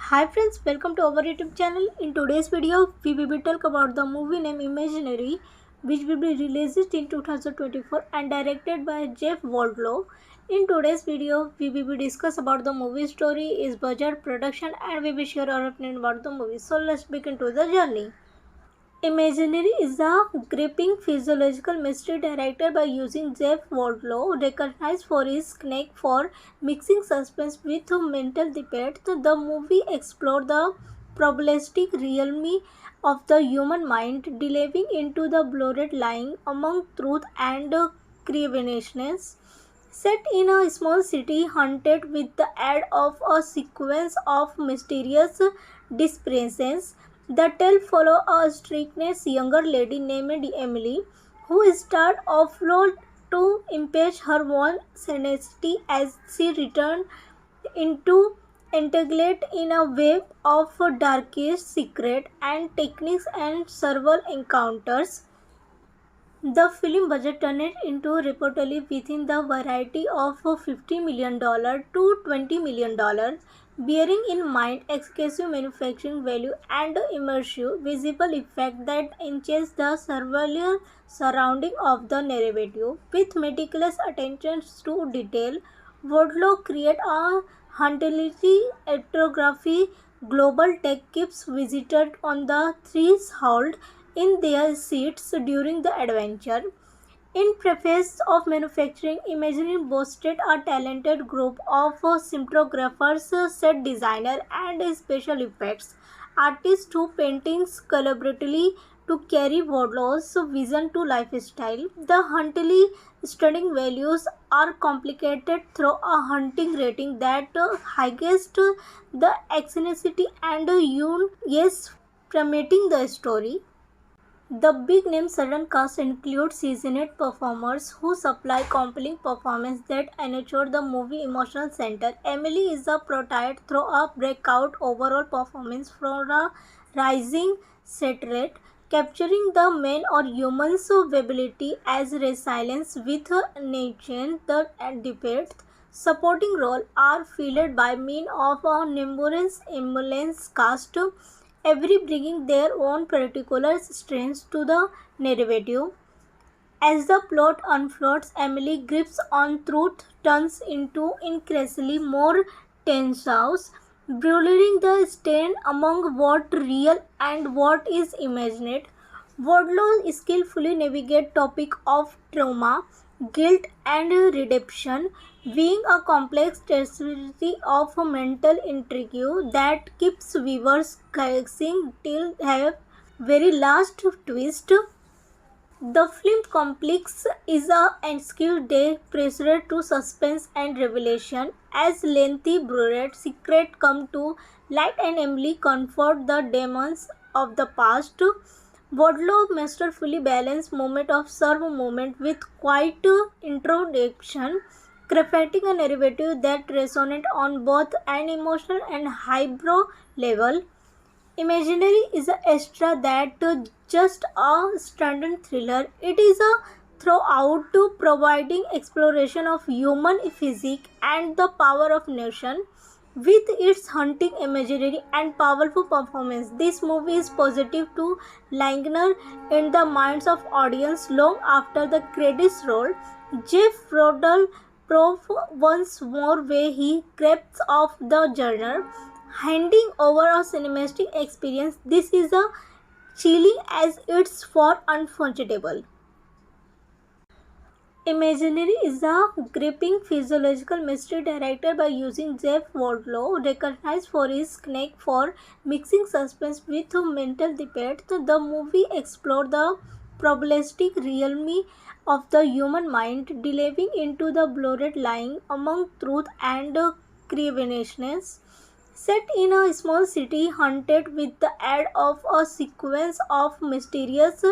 Hi friends, welcome to our YouTube channel. In today's video, we will be talk about the movie named Imaginary, which will be released in 2024 and directed by Jeff Wardlow. In today's video, we will be discuss about the movie story, its budget, production, and we will share our opinion about the movie. So let's begin to the journey. Imaginary is a gripping physiological mystery directed by using Jeff Wardlow, recognized for his knack for mixing suspense with mental depth. The movie explored the probabilistic realm of the human mind, delving into the blurred line among truth and cravenness. Set in a small city haunted with the aid of a sequence of mysterious disappearances, the tale follows a strict younger lady named Emily, who starts offload to impeach her own sanity as she returns into entangled in a web of darkest secret and techniques and several encounters. The film budget turned into reportedly within the variety of $50 million to $20 million, bearing in mind excessive manufacturing value and immersive visual effect that enhance the surreal surrounding of the narrative. With meticulous attention to detail, Wardlow created a hauntingly ethnography. Global tech keeps visitors on the threshold in their seats during the adventure. In preface of manufacturing, Imagining boasted a talented group of cinematographers, set designer, and special effects artists who paintings collaboratively to carry Wardlow's vision to lifestyle. The hauntingly stunning values are complicated through a haunting rating that highest the eccentricity and yes, promoting the story. The big name sudden cast includes seasoned performers who supply compelling performance that ensure the movie emotional center. Emily is a prototype through a breakout overall performance from a rising set rate, capturing the man or human's ability as resilience with nature. The debate supporting role are filled by mean of a numerous ambulance cast, every bringing their own particular strengths to the narrative. As the plot unfolds, Emily grips on truth turns into increasingly more tense house, blurring the stand among what real and what is imagined. Wardlow skillfully navigate topic of trauma, guilt and redemption, being a complex tapestry of mental intrigue that keeps viewers guessing till have very last twist. The film complex is a excuse day pressure to suspense and revelation as lengthy buried secret come to light and Emily comfort the demons of the past. Wardlow masterfully balanced moment of serve moment with quiet introduction, crafting a narrative that resonates on both an emotional and highbrow level. Imaginary is a extra that just a standard thriller. It is a throughout to providing exploration of human physique and the power of nation. With its haunting imagery and powerful performance, this movie is positive to linger in the minds of audience long after the credits roll. Jeff Rodell prove once more where he crafts of the genre, handing over a cinematic experience. This is a chilling as it's for unforgettable. Imaginary is a gripping physiological mystery directed by using Jeff Wardlow, recognized for his knack for mixing suspense with mental depth. The movie explored the probabilistic realm of the human mind, delving into the blurred line among truth and cravenness. Set in a small city haunted with the aid of a sequence of mysterious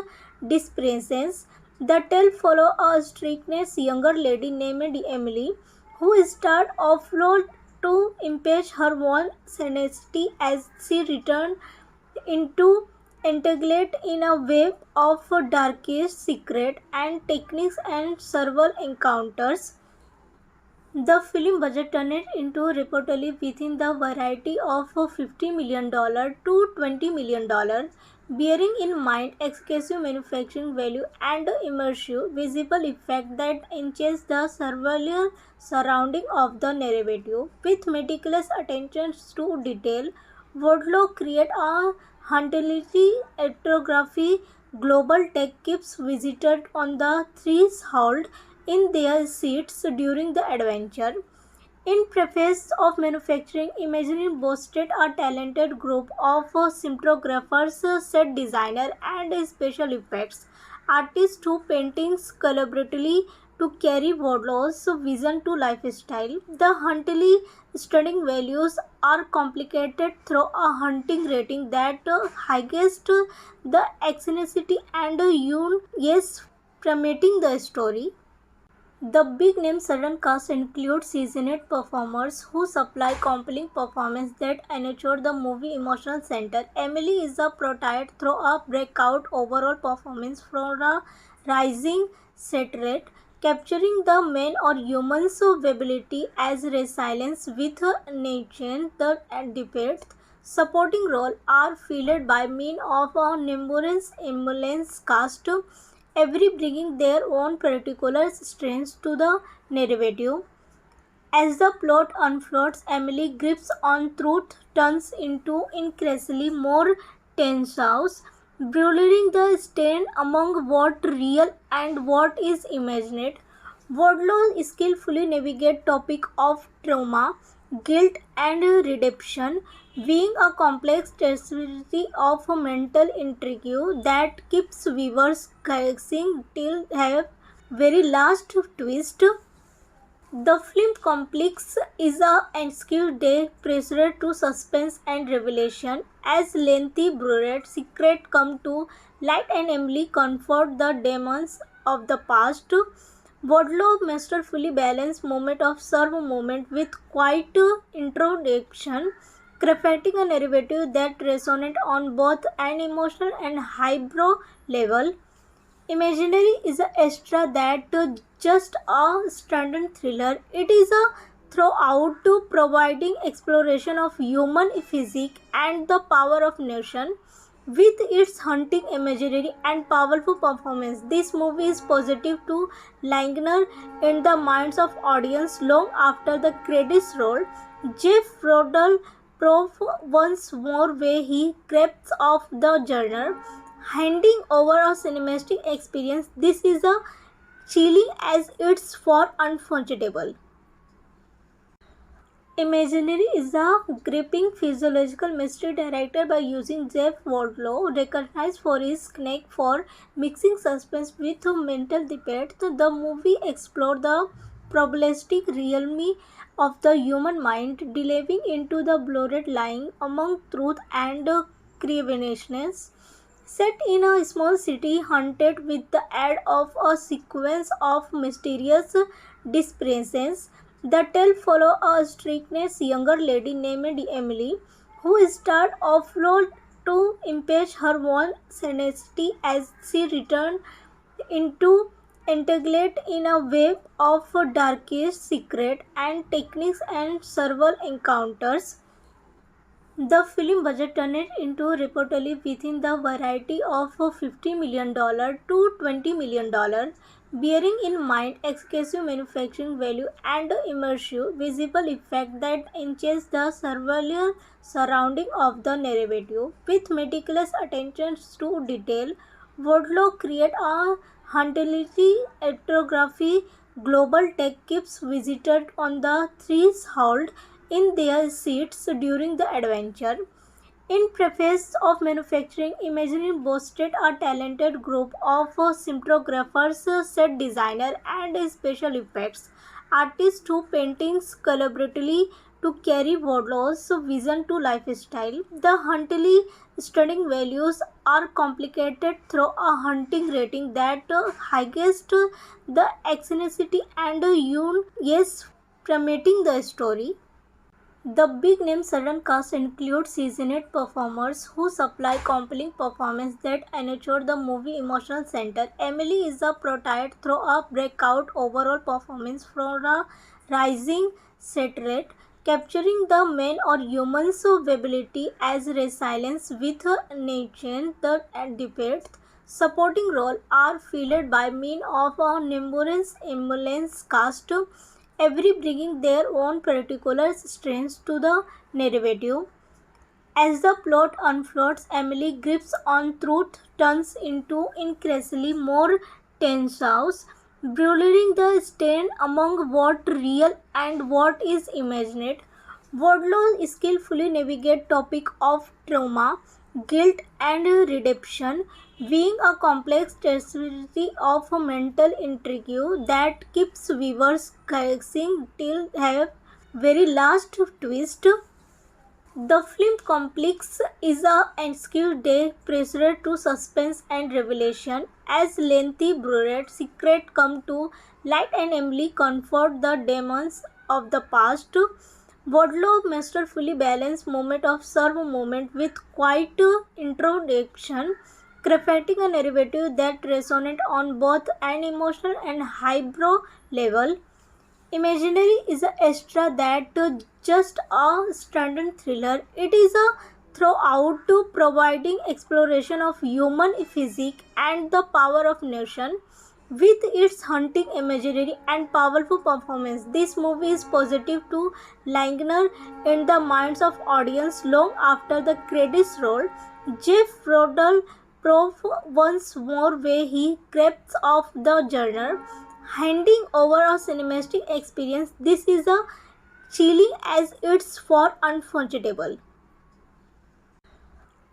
disappearances, the tale follows a strict younger lady named Emily, who starts offload to impeach her own sanity as she returns into entangled in a web of darkest secret and techniques and several encounters. The film budget turned into reportedly within the variety of $50 million to $20 million, bearing in mind excessive manufacturing value and immersive visual effect that enhance the surreal surrounding of the narrative. With meticulous attention to detail, Wardlow create a hauntingly ethnography. Global tech keeps visited on the threshold in their seats during the adventure. In preface of manufacturing, Imagineering boasted a talented group of cinematographers, set designer, and special effects artists who paintings collaboratively to carry Wardlow's vision to lifestyle. The hauntingly stunning values are complicated through a haunting rating that highest the eccentricity and yes, promoting the story. The big name sudden cast includes seasoned performers who supply compelling performances that enrich the movie emotional center. Emily is a prototype through a breakout overall performance from a rising set rate, capturing the man or human's ability as resilience with nature. The depicts supporting role are filled by means of a numerous ambulance cast, every bringing their own particular strengths to the narrative. As the plot unfolds, Emily grips on truth turns into increasingly more tense, blurring the stand among what real and what is imagined. Wardlow skillfully navigates topic of trauma, guilt, and redemption, being a complex tapestry of mental intrigue that keeps viewers guessing till have very last twist. The film complex is a excuse day pressure to suspense and revelation as lengthy buried secret come to light and Emily confront the demons of the past. Wadlow masterfully balanced moment of serve moment with quiet introduction, crafting a narrative that resonates on both an emotional and highbrow level. Imaginary is a extra that just a standard thriller. It is a throughout to providing exploration of human physique and the power of nation. With its haunting imagery and powerful performance, this movie is positive to linger in the minds of audience long after the credits roll. Jeff Rodell prove once more where he crafts of the genre, handing over a cinematic experience. This is a chilling as it's for unforgettable. Imaginary is a gripping physiological mystery directed by using Jeff Wardlow, recognized for his knack for mixing suspense with mental debate. The movie explored the probabilistic realm of the human mind, delving into the blurred line among truth and cravenness. Set in a small city haunted with the aid of a sequence of mysterious disappearances, the tale follows a strict younger lady named Emily, who starts offload to impeach her own sanity as she returns into entangled in a web of darkest secret and techniques and several encounters. The film budget turned into reportedly within the variety of $50 million to $20 million, bearing in mind excessive manufacturing value and immersive visual effect that enhance the surreal surrounding of the narrative. With meticulous attention to detail, Wardlow create a hauntingly ethnography. Global tech keeps visited on the threshold in their seats during the adventure. In preface of manufacturing, Imagineering boasted a talented group of cinematographers, set designer, and special effects artists who paintings collaboratively to carry Wardlow's vision to lifestyle. The hauntingly stunning values are complicated through a haunting rating that highest the eccentricity and yes, promoting the story. The big name sudden cast includes seasoned performers who supply compelling performances that enrich the movie emotional center. Emily is a prototype through a breakout overall performance from a rising set rate, capturing the man or human's ability as resilience with nature. The debates supporting role are filled by means of a numerous ambulance cast, every bringing their own particular strengths to the narrative. As the plot unfolds, Emily's grips on truth turns into increasingly more tense house, blurring the stand among what real and what is imagined. Wardlow skillfully navigates topic of trauma, guilt, and redemption, being a complex tapestry of mental intrigue that keeps viewers guessing till the very last twist. The film complex is a skewed day pressure to suspense and revelation as lengthy brooded secrets come to light and Emily confront the demons of the past. Wadlow masterfully balanced moment of serve moment with quiet introduction, crafting a narrative that resonates on both an emotional and highbrow level. Imaginary is a extra that just a standard thriller. It is a throughout to providing exploration of human physique and the power of nation. With its haunting imagery and powerful performance, this movie is positive to linger in the minds of audience long after the credits roll. Jeff Rodell prove once more where he grabs off the genre, handing over a cinematic experience. This is a chilling as it's for unforgettable.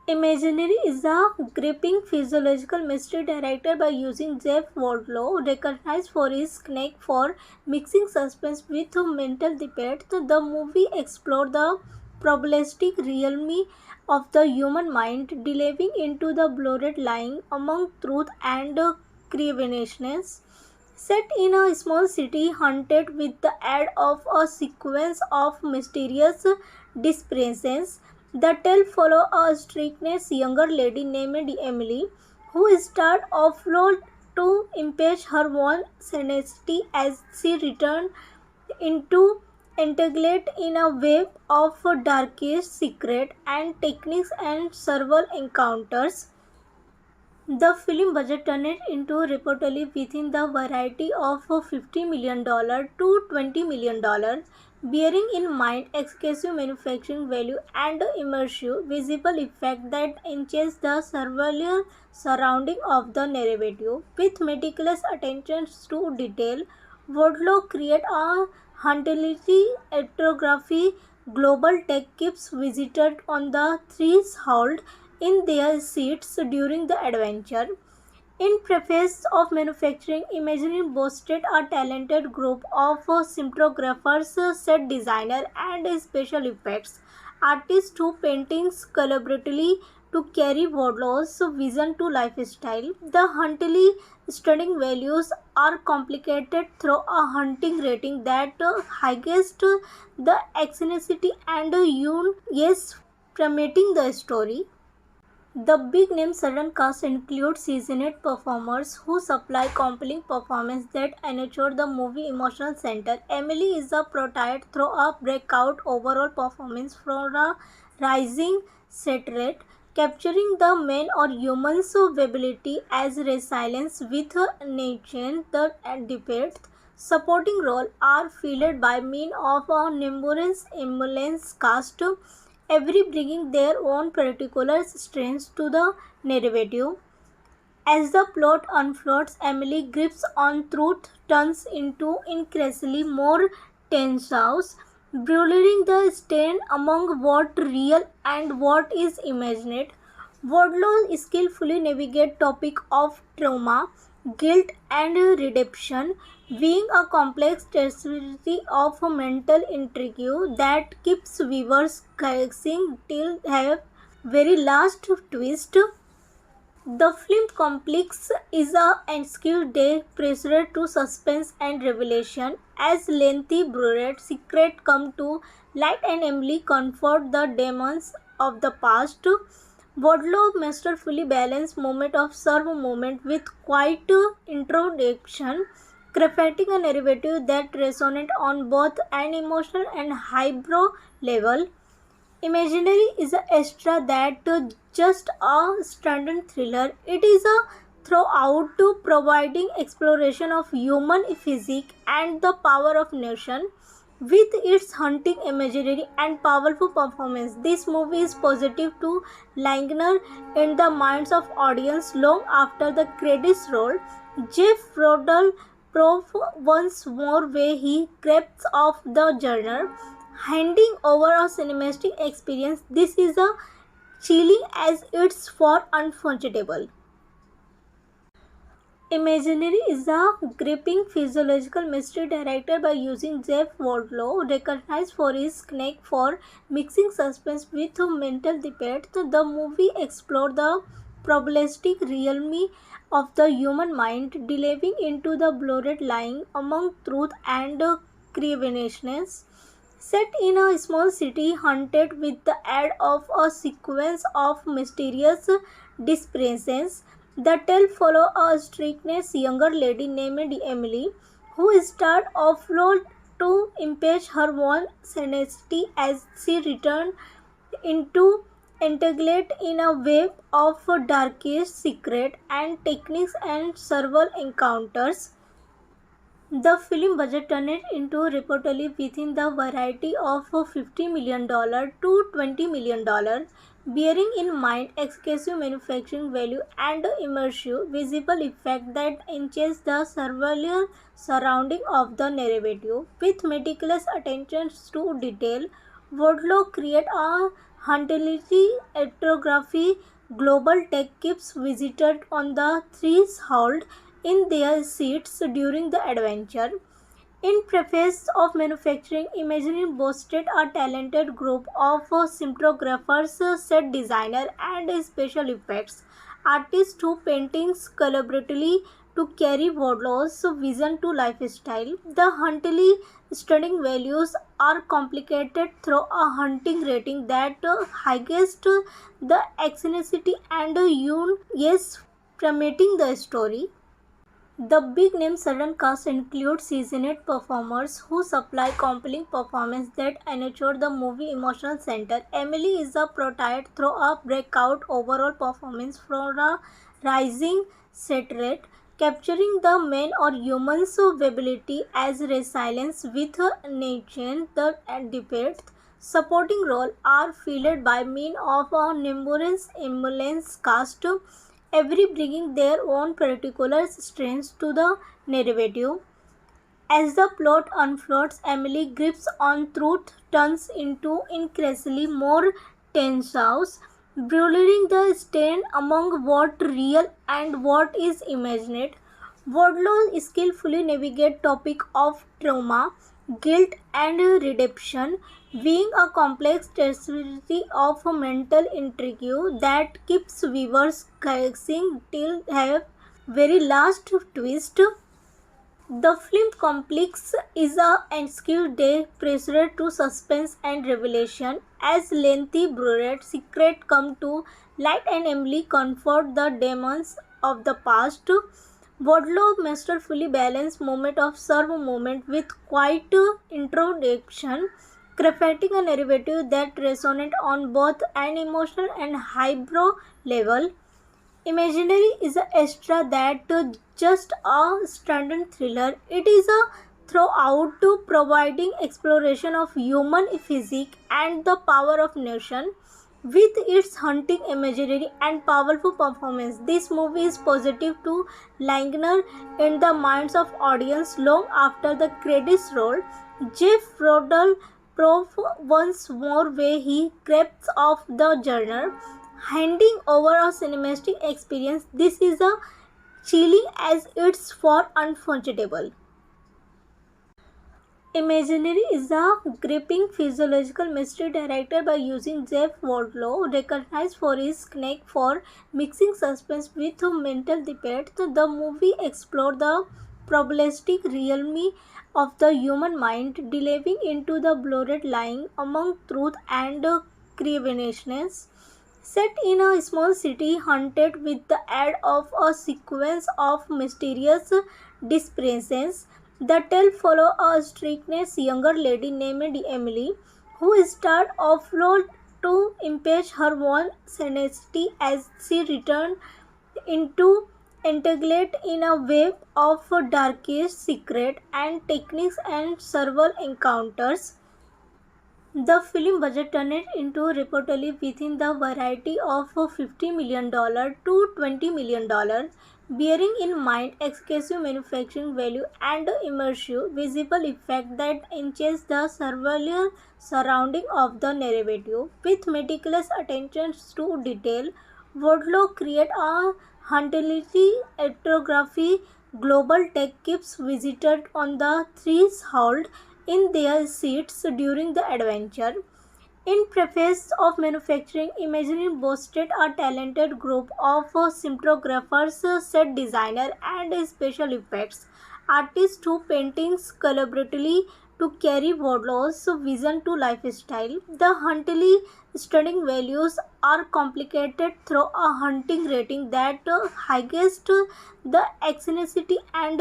Imaginary is a gripping physiological mystery directed by using Jeff Wardlow, recognized for his knack for mixing suspense with mental debate. The movie explored the probabilistic realm of the human mind, delving into the blurred line among truth and cravenness. Set in a small city haunted with the aid of a sequence of mysterious disappearances, the tale follows a strange younger lady named Emily, who starts offload to impeach her own sanity as she returns into entangled in a web of darkest secret and techniques and several encounters. The film budget turned into reportedly within the variety of $50 million to $20 million, bearing in mind excessive manufacturing value and immersive visual effect that enhance the surreal surrounding of the narrative. With meticulous attention to detail, Wardlow creates a hauntingly ethnography. Global tech keeps visitors on the threshold in their seats during the adventure. In preface of manufacturing, Imagineering boasted a talented group of cinematographers, set designers, and special effects artists who paintings collaboratively to carry Wardlow's vision to lifestyle. The hauntingly stunning values are complicated through a haunting rating that highest the eccentricity and yes, promoting the story. The big name sudden cast includes seasoned performers who supply compelling performance that ensure the movie emotional center. Emily is a prototype through a breakout overall performance from a rising set rate, capturing the man or human's ability as resilience with nature. The debates supporting role are filled by means of a numerous ambulance cast, every bringing their own particular strengths to the narrative. As the plot unfolds, Emily grips on truth turns into increasingly more tense house, blurring the stand among what real and what is imagined. Wardlow skillfully navigates topic of trauma, guilt, and redemption, being a complex tapestry of mental intrigue that keeps viewers guessing till the very last twist. The film complex is a skewed day pressure to suspense and revelation as lengthy brooded secrets come to light and Emily confront the demons of the past. Wardlow masterfully balanced moment of serve moment with quiet introduction, crafting a narrative that resonates on both an emotional and highbrow level. Imaginary is a extra that just a standard thriller. It is a throughout to providing exploration of human physique and the power of nation. With its haunting imagery and powerful performance, this movie is positive to linger in the minds of audience long after the credits roll. Jeff Rodell prove once more where he grabs off the genre, handing over a cinematic experience. This is a chilling as it's for unforgettable. Imaginary is a gripping physiological mystery directed by using Jeff Wardlow, recognized for his knack for mixing suspense with mental debate. The movie explored the probabilistic realm of the human mind, delving into the blurred line among truth and cravenness. Set in a small city haunted with the aid of a sequence of mysterious disappearances, the tale follows a strict younger lady named Emily, who starts offload to impeach her own sanity as she returns into entangled in a web of darkest secret and techniques and several encounters. The film budget turned into reportedly within the variety of $50 million to $20 million, bearing in mind excessive manufacturing value and immersive visual effect that enhance the surreal surrounding of the narrative. With meticulous attention to detail, Wardlow create a hauntingly ethnography. Global tech keeps visitors on the threshold in their seats during the adventure. In preface of manufacturing, Imaginary boasted a talented group of cinematographers, set designers, and special effects artists who paintings collaboratively to carry Wardlow's vision to lifestyle. The hauntingly stunning values are complicated through a haunting rating that highest the eccentricity and yes, promoting the story. The big name sudden cast includes seasoned performers who supply compelling performances that ensure the movie emotional center. Emily is a prototype through a breakout overall performance from a rising set rate, capturing the man or human's ability as resilience with nature. The debate supporting role are filled by means of a numerous ambulance cast, every bringing their own particular strengths to the narrative. As the plot unfolds, Emily grips on truth turns into increasingly more tense, blurring the stand among what real and what is imagined. Wardlow skillfully navigates topic of trauma, guilt, and redemption, being a complex tapestry of mental intrigue that keeps viewers guessing till have very last twist. The film complex is a excuse day pressure to suspense and revelation as lengthy buried secret come to light and Emily confront the demons of the past. Wardlow masterfully balanced moment of serve moment with quiet introduction, crafting a narrative that resonates on both an emotional and highbrow level. Imaginary is a extra that just a standard thriller. It is a throughout to providing exploration of human physique and the power of nation. With its haunting imagery and powerful performance, this movie is positive to linger in the minds of audience long after the credits roll. Jeff Rodell prove once more where he grabs off the genre, handing over a cinematic experience. This is a chilling as it's for unforgettable. Imaginary is a gripping physiological mystery directed by using Jeff Wardlow, recognized for his knack for mixing suspense with mental debate. The movie explored the probabilistic realm of the human mind, delving into the blurred line among truth and cravenness. Set in a small city haunted with the aid of a sequence of mysterious disappearances. The tale follows a strict younger lady named Emily, who started offload to impeach her own sanity as she returned into entangled in a web of darkest secret and techniques and several encounters. The film budget turned into reportedly within the variety of $50 million to $20 million, bearing in mind excessive manufacturing value and immersive visual effect that enhance the surreal surrounding of the narrative. With meticulous attention to detail, Wardlow created a hauntingly ethnography. Global tech keeps visitors on the threshold in their seats during the adventure. In preface of manufacturing, Imagineering boasted a talented group of cinematographers, set designers, and special effects artists who paintings collaboratively to carry Wardlow's vision to lifestyle. The hauntingly stunning values are complicated through a haunting rating that highest the eccentricity and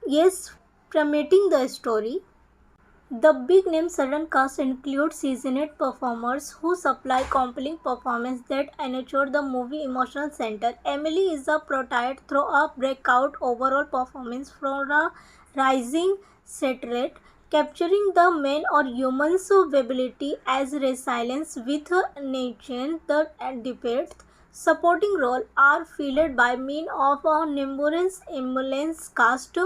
yes, promoting the story. The big name sudden cast includes seasoned performers who supply compelling performances that enrich the movie emotional center. Emily is a prototype through a breakout overall performance from a rising satellite, capturing the man or human's ability as resilience with nature. The debate supporting role are filled by men of a numerous ambulance cast,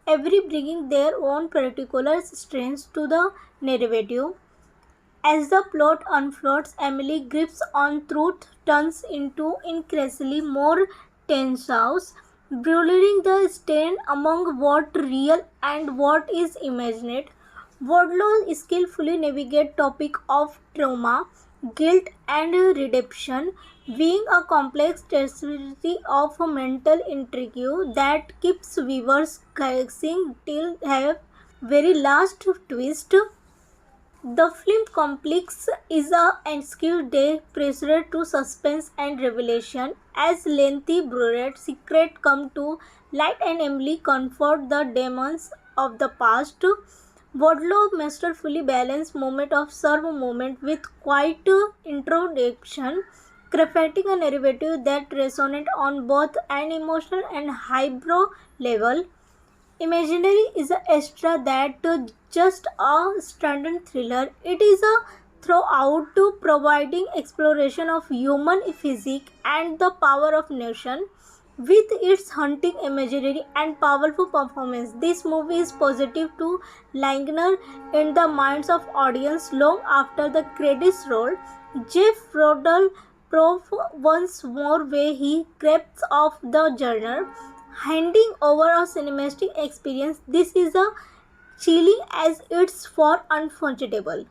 every bringing their own particular strengths to the narrative. As the plot unfolds, Emily grips on truth turns into increasingly more tense, blurring the stand among what real and what is imagined. Wardlow skillfully navigates topic of trauma, guilt, and redemption, being a complex tapestry of mental intrigue that keeps viewers guessing till the very last twist. The film complex is a exquisite day pressure to suspense and revelation as lengthy brooded secrets come to light and Emily confront the demons of the past. Wadlow masterfully balanced moment of serve moment with quiet introduction, crafting a narrative that resonates on both an emotional and highbrow level. Imaginary is a extra that just a standard thriller. It is a throughout to providing exploration of human physique and the power of nation. With its haunting imagery and powerful performance, this movie is positive to linger in the minds of audience long after the credits roll. Jeff Rodell prove once more where he grabs off the genre, handing over a cinematic experience. This is a chilling as it's for unforgettable.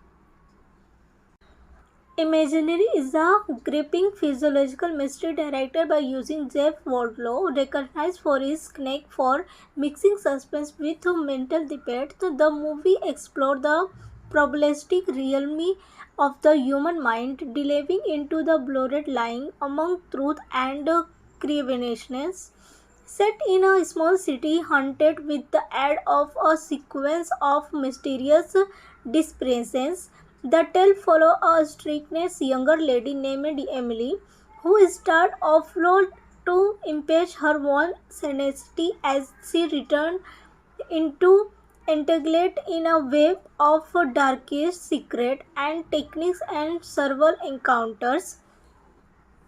Imaginary is a gripping physiological mystery directed by using Jeff Wardlow, recognized for his knack for mixing suspense with mental debate. The movie explored the probabilistic realm of the human mind, delving into the blurred line among truth and cravenness. Set in a small city haunted with the aid of a sequence of mysterious disappearances, the tale follows a strict younger lady named Emily, who started offload to impeach her own sanity as she returned into entangled in a web of darkest secret and techniques and several encounters.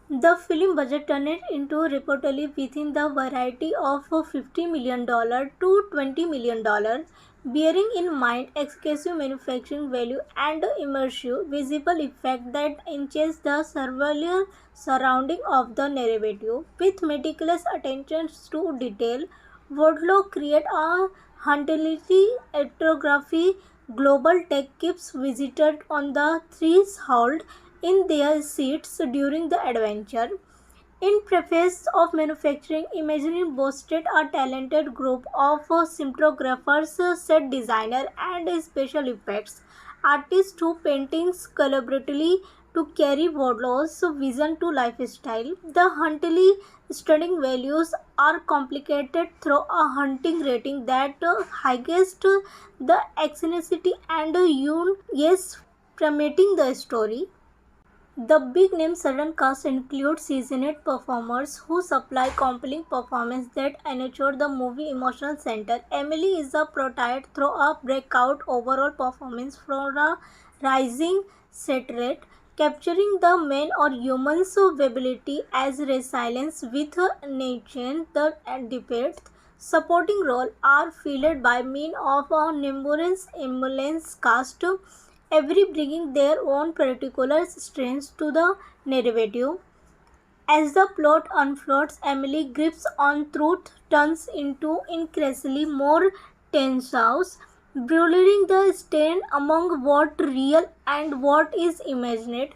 The film budget turned into reportedly within the variety of $50 million to $20 million, bearing in mind excessive manufacturing value and immersive visual effect that enhance the surreal surrounding of the narrative. With meticulous attention to detail, Wardlow created a hauntingly ethnography. Global tech keeps visitors on the threshold in their seats during the adventure. In preface of manufacturing, Imagineering boasted a talented group of cinematographers, set designers, and special effects artists who paintings collaboratively to carry Wardlow's vision to lifestyle. The Huntley stunning values are complicated through a hunting rating that highest the eccentricity and yes, promoting the story. The big name sudden cast includes seasoned performers who supply compelling performance that enrich the movie emotional center. Emily is a prototype through a breakout overall performance from a rising set rate, capturing the man or human's ability as resilience with nature the debate. Supporting role are filled by mean of a numerous ambulance cast, every bringing their own particular strengths to the narrative. As the plot unfolds, Emily grips on truth turns into increasingly more tense house, blurring the stand among what real and what is imagined.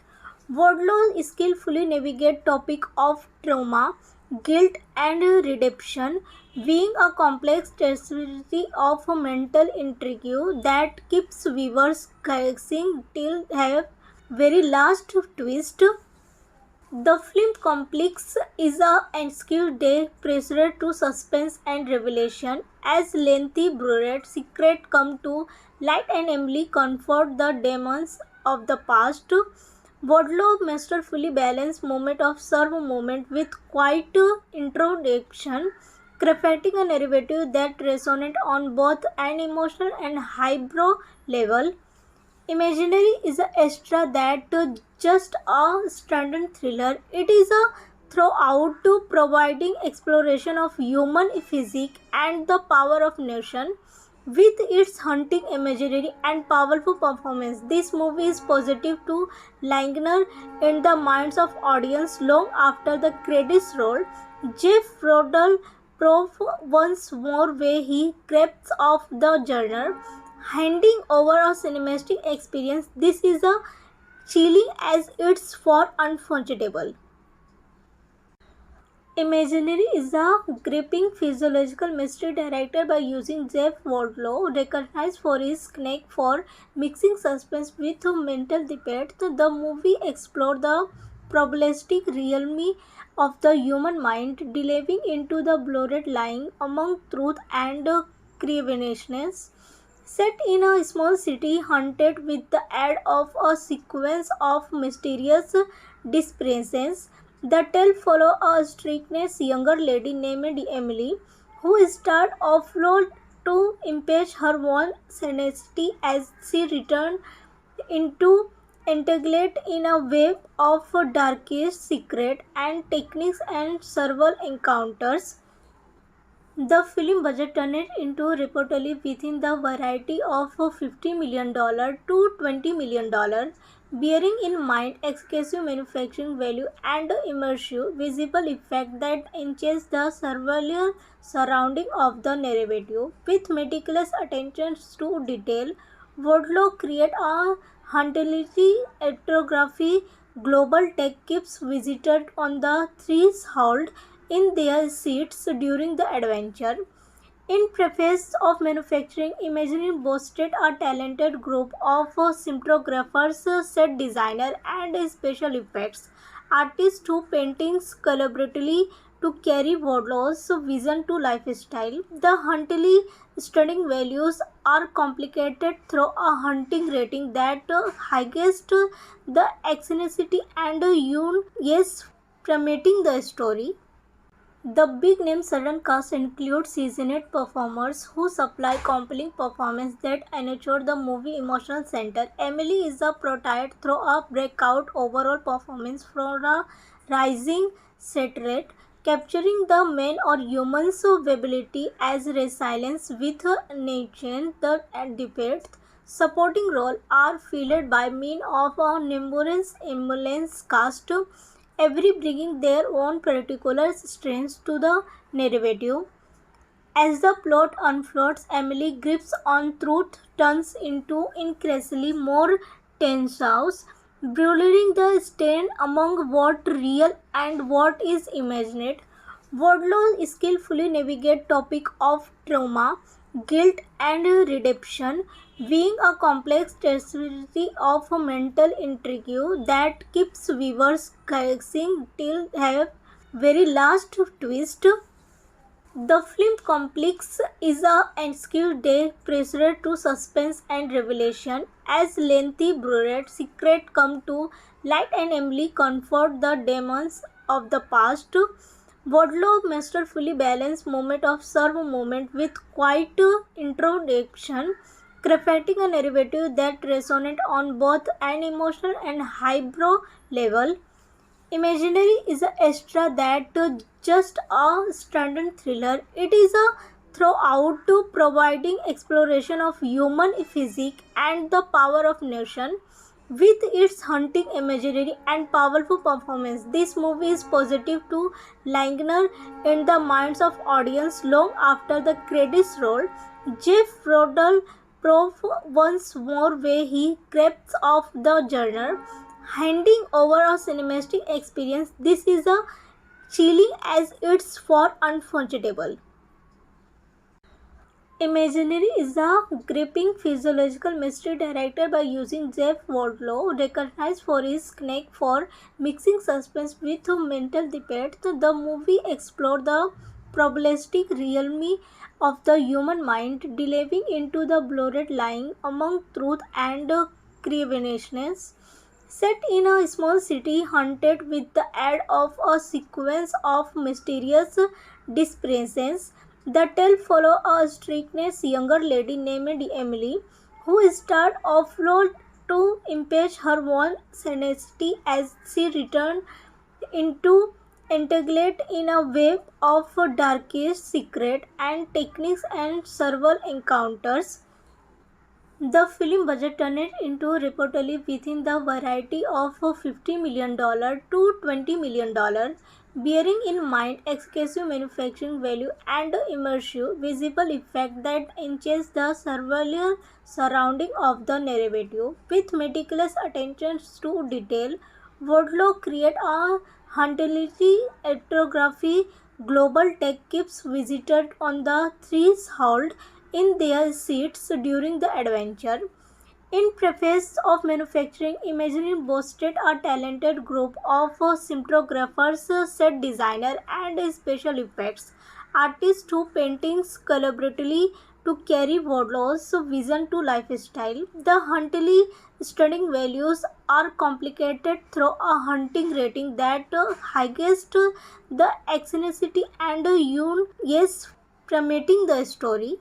Wardlow skillfully navigate topic of trauma, guilt and redemption, being a complex tapestry of mental intrigue that keeps viewers guessing till have very last twist. The film complex is a excuse day pressure to suspense and revelation as lengthy buried secret come to light and Emily comfort the demons of the past. Wardlow masterfully balanced moment of serve moment with quiet introduction, crafting a narrative that resonates on both an emotional and highbrow level. Imaginary is a extra that just a standard thriller. It is a throughout to providing exploration of human physique and the power of nation. With its haunting imagery and powerful performance, this movie is positive to linger in the minds of audience long after the credits roll. Jeff Rodell prove once more where he crafts of the genre, handing over a cinematic experience. This is a chilling as it's for unforgettable. Imaginary is a gripping physiological mystery directed by using Jeff Wardlow, recognized for his knack for mixing suspense with mental debate. The movie explored the probabilistic realm of the human mind, delving into the blurred line among truth and cravenness. Set in a small city haunted with the aid of a sequence of mysterious disappearances, the tale follows a strict younger lady named Emily, who starts offload to impeach her own sanity as she returns into entangled in a web of darkest secret and techniques and several encounters. The film budget turned into reportedly within the variety of $50 million to $20 million, bearing in mind excessive manufacturing value and immersive visual effect that enhance the surreal surrounding of the narrative. With meticulous attention to detail, Wardlow create a hauntingly ethnography. Global tech keeps visitors on the threshold in their seats during the adventure. In preface of manufacturing, Imagineering boasted a talented group of cinematographers, set designers, and special effects artists who paintings collaboratively to carry Wardlow's vision to lifestyle. The Huntley stunning values are complicated through a hunting rating that highest the eccentricity and yes, promoting the story. The big name sudden cast includes seasoned performers who supply compelling performance that enrich the movie emotional center. Emily is a prototype through a breakout overall performance from a rising set rate, capturing the man or human's ability as resilience with nature the debate. Supporting role are filled by mean of a numerous ambulance cast, every bringing their own particular strengths to the narrative. As the plot unfolds, Emily grips on truth turns into increasingly more tense house, blurring the stand among what real and what is imagined. Wardlow skillfully navigate topic of trauma, guilt and redemption, being a complex tapestry of mental intrigue that keeps viewers guessing till have very last twist. The film complex is a ensued day pressure to suspense and revelation as lengthy buried secret come to light and Emily confront the demons of the past. Wadlow masterfully balanced moment of serve moment with quiet introduction, crafting a narrative that resonates on both an emotional and highbrow level. Imaginary is a extra that just a standard thriller. It is a throughout to providing exploration of human physique and the power of nation. With its haunting imagery and powerful performance, this movie is positive to linger in the minds of audience long after the credits roll. Jeff Rodell prove once more where he grabs off the genre, handing over a cinematic experience. This is a chilling as it's for unforgettable. Imaginary is a gripping physiological mystery directed by using Jeff Wardlow, recognized for his knack for mixing suspense with mental depth. The movie explored the probabilistic realm of the human mind, delving into the blurred line among truth and cravenness. Set in a small city haunted with the aid of a sequence of mysterious disappearances, the tale follows a strict younger lady named Emily, who starts offload to impeach her own sanity as she returns into entangled in a web of darkest secret and techniques and several encounters. The film budget turned into reportedly within the variety of $50 million to $20 million, bearing in mind excessive manufacturing value and immersive visual effect that enhance the surreal surrounding of the narrative. With meticulous attention to detail, Wardlow created a hauntingly ethnography. Global tech keeps visitors on the threshold in their seats during the adventure. In preface of manufacturing, Imagining boasted a talented group of cinematographers, set designers, and special effects artists who paintings collaboratively to carry Wardlow's vision to lifestyle. The hauntingly stunning values are complicated through a haunting rating that highest the eccentricity and yes, promoting the story.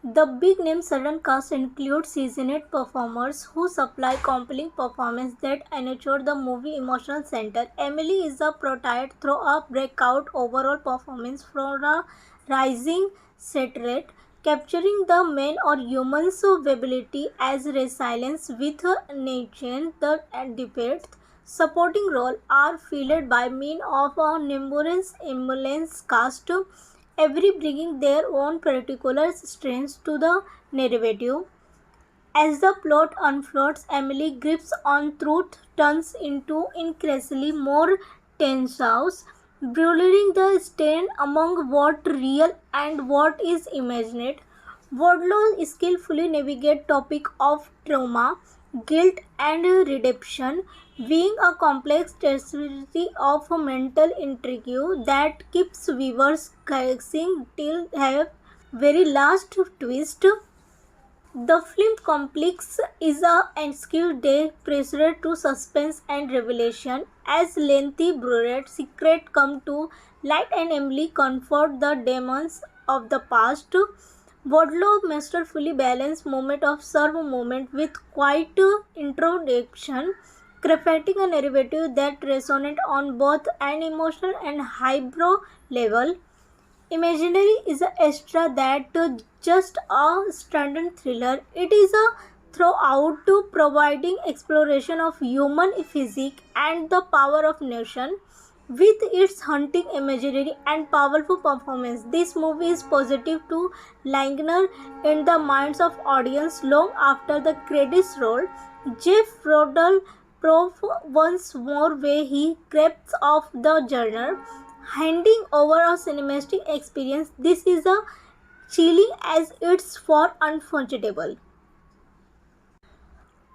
The big name sudden cast includes seasoned performers who supply compelling performance that enrich the movie emotional center. Emily is a prototype through a breakout overall performance from a rising set rate, capturing the man or human's ability as resilience with nature the depth. Supporting roles are filled by men of a numerous ambulance cast, every bringing their own particular strengths to the narrative. As the plot unfolds, Emily grips on truth turns into increasingly more tense, blurring the stand among what real and what is imagined. Wardlow skillfully navigates topic of trauma, guilt, and redemption, being a complex tapestry of mental intrigue that keeps viewers guessing till have very last twist. The film complex is a ensued day pressure to suspense and revelation as lengthy buried secret come to light and Emily confront the demons of the past. Wadlow masterfully balanced moment of serve moment with quiet introduction, crafting a narrative that resonates on both an emotional and highbrow level. Imaginary is a extra that just a standard thriller. It is a throughout to providing exploration of human physique and the power of nation. With its haunting imagery and powerful performance, this movie is positive to linger in the minds of audience long after the credits roll. Jeff Rodell prove once more where he grabs off the genre, handing over a cinematic experience. This is a chilling as it's for unforgettable.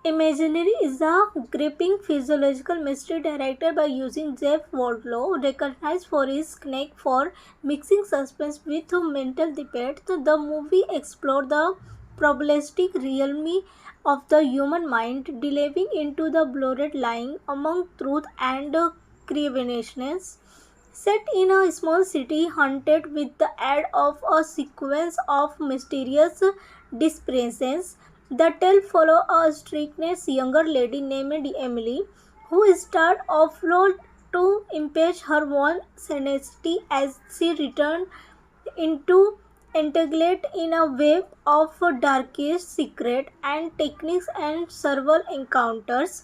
Imaginary is a gripping physiological mystery directed by using Jeff Wardlaw, recognized for his knack for mixing suspense with mental depth. The movie explored the probabilistic realm of the human mind, delving into the blurred line among truth and cravenness. Set in a small city haunted with the aid of a sequence of mysterious disappearances, the tale follows a strict younger lady named Emily, who starts offload to impeach her own sanity as she returns into entangled in a web of darkest secret and techniques and several encounters.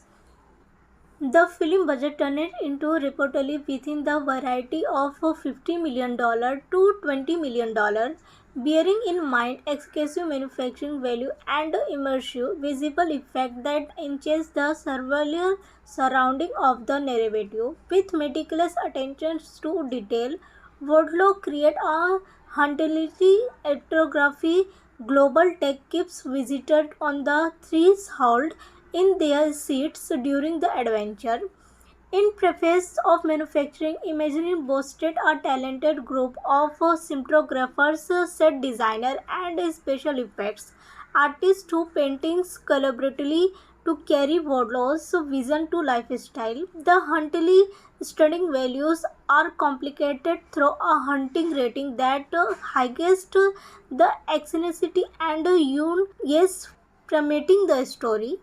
The film budget turned into reportedly within the variety of $50 million to $20 million, bearing in mind excessive manufacturing value and immersive visual effect that enhance the surreal surrounding of the narrative. With meticulous attention to detail, Wardlow creates a hauntingly ethnography. Global tech keeps visitors on the threshold in their seats during the adventure. In preface of manufacturing, Imagining boasted a talented group of cinematographers, set designers, and special effects artists who paintings collaboratively to carry Wardlow's vision to lifestyle. The hauntingly stunning values are complicated through a haunting rating that highest the eccentricity and yes, promoting the story.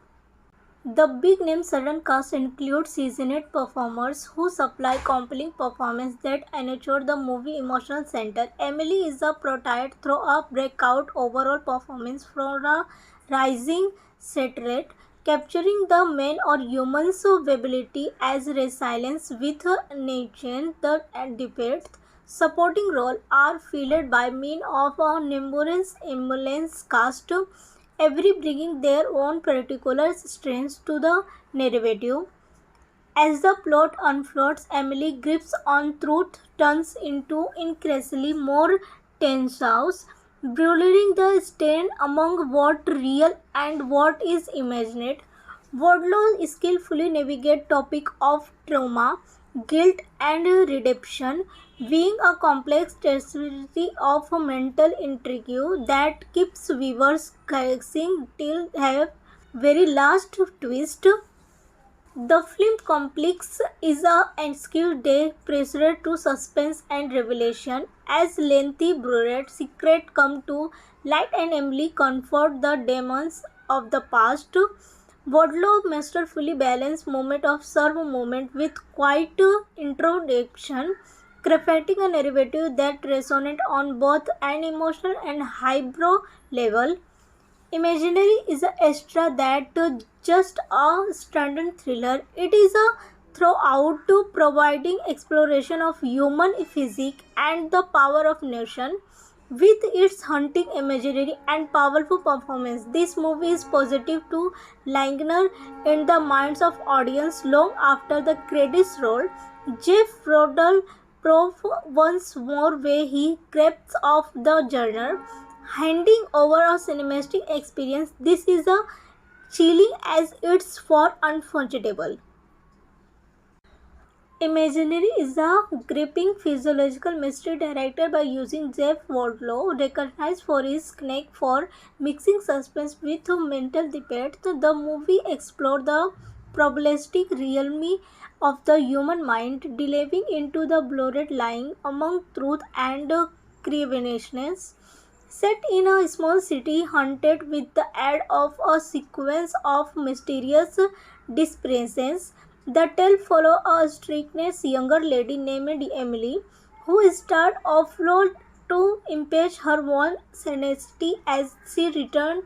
The big name sudden cast includes seasoned performers who supply compelling performance that ensure the movie emotional center. Emily is a prototype through a breakout overall performance from a rising set rate, capturing the man or human's ability as resilience with nature the debate. Supporting roles are filled by men of a numerous ambulance cast, every bringing their own particular strengths to the narrative. As the plot unfolds, Emily grips on truth turns into increasingly more tense house, blurring the stand among what real and what is imagined. Wardlow skillfully navigates topic of trauma, guilt, and redemption, being a complex tapestry of mental intrigue that keeps viewers guessing till have very last twist. The film complex is a excuse day pressure to suspense and revelation as lengthy buried secret come to light and Emily confront the demons of the past. Wardlow masterfully balanced moment of serve moment with quiet introduction, crafting a narrative that resonates on both an emotional and highbrow level. Imaginary is a extra that just a standard thriller. It is a throughout to providing exploration of human physique and the power of nation. With its haunting imagery and powerful performance, this movie is positive to linger in the minds of audience long after the credits roll. Jeff Rodell prove once more where he crafts of the genre, handing over a cinematic experience. This is a chilling as it's for unforgettable. Imaginary is a gripping physiological mystery directed by using Jeff Wardlaw, recognized for his knack for mixing suspense with mental depth. The movie explored the probabilistic realm of the human mind, delving into the blurred line among truth and cravenness. Set in a small city haunted with the aid of a sequence of mysterious disappearances, the tale follows a strict younger lady named Emily, who starts offload to impeach her own sanity as she returns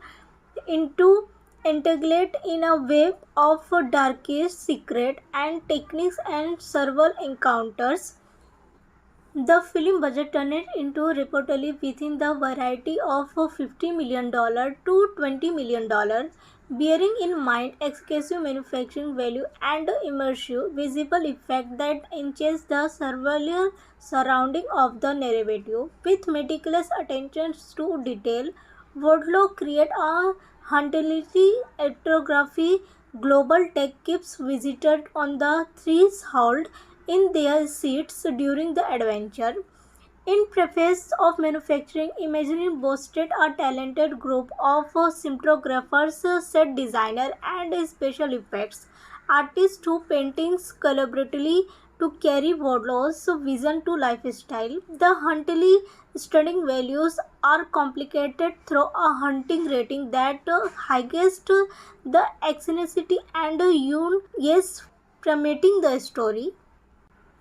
into entangled in a web of darkest secret and techniques and several encounters. The film budget turned into reportedly within the variety of $50 million to $20 million, bearing in mind excessive manufacturing value and immersive visual effect that enhance the surreal surrounding of the narrative. With meticulous attention to detail, Wardlow creates a Huntability, ethnography, global tech keeps visitors on the threshold in their seats during the adventure. In preface of manufacturing, Imagineering boasted a talented group of cinematographers, set designer, and special effects artists who paintings collaboratively to carry Wardlow's vision to lifestyle. The Huntley stunning values are complicated through a hunting rating that highest the eccentricity and yes, promoting the story.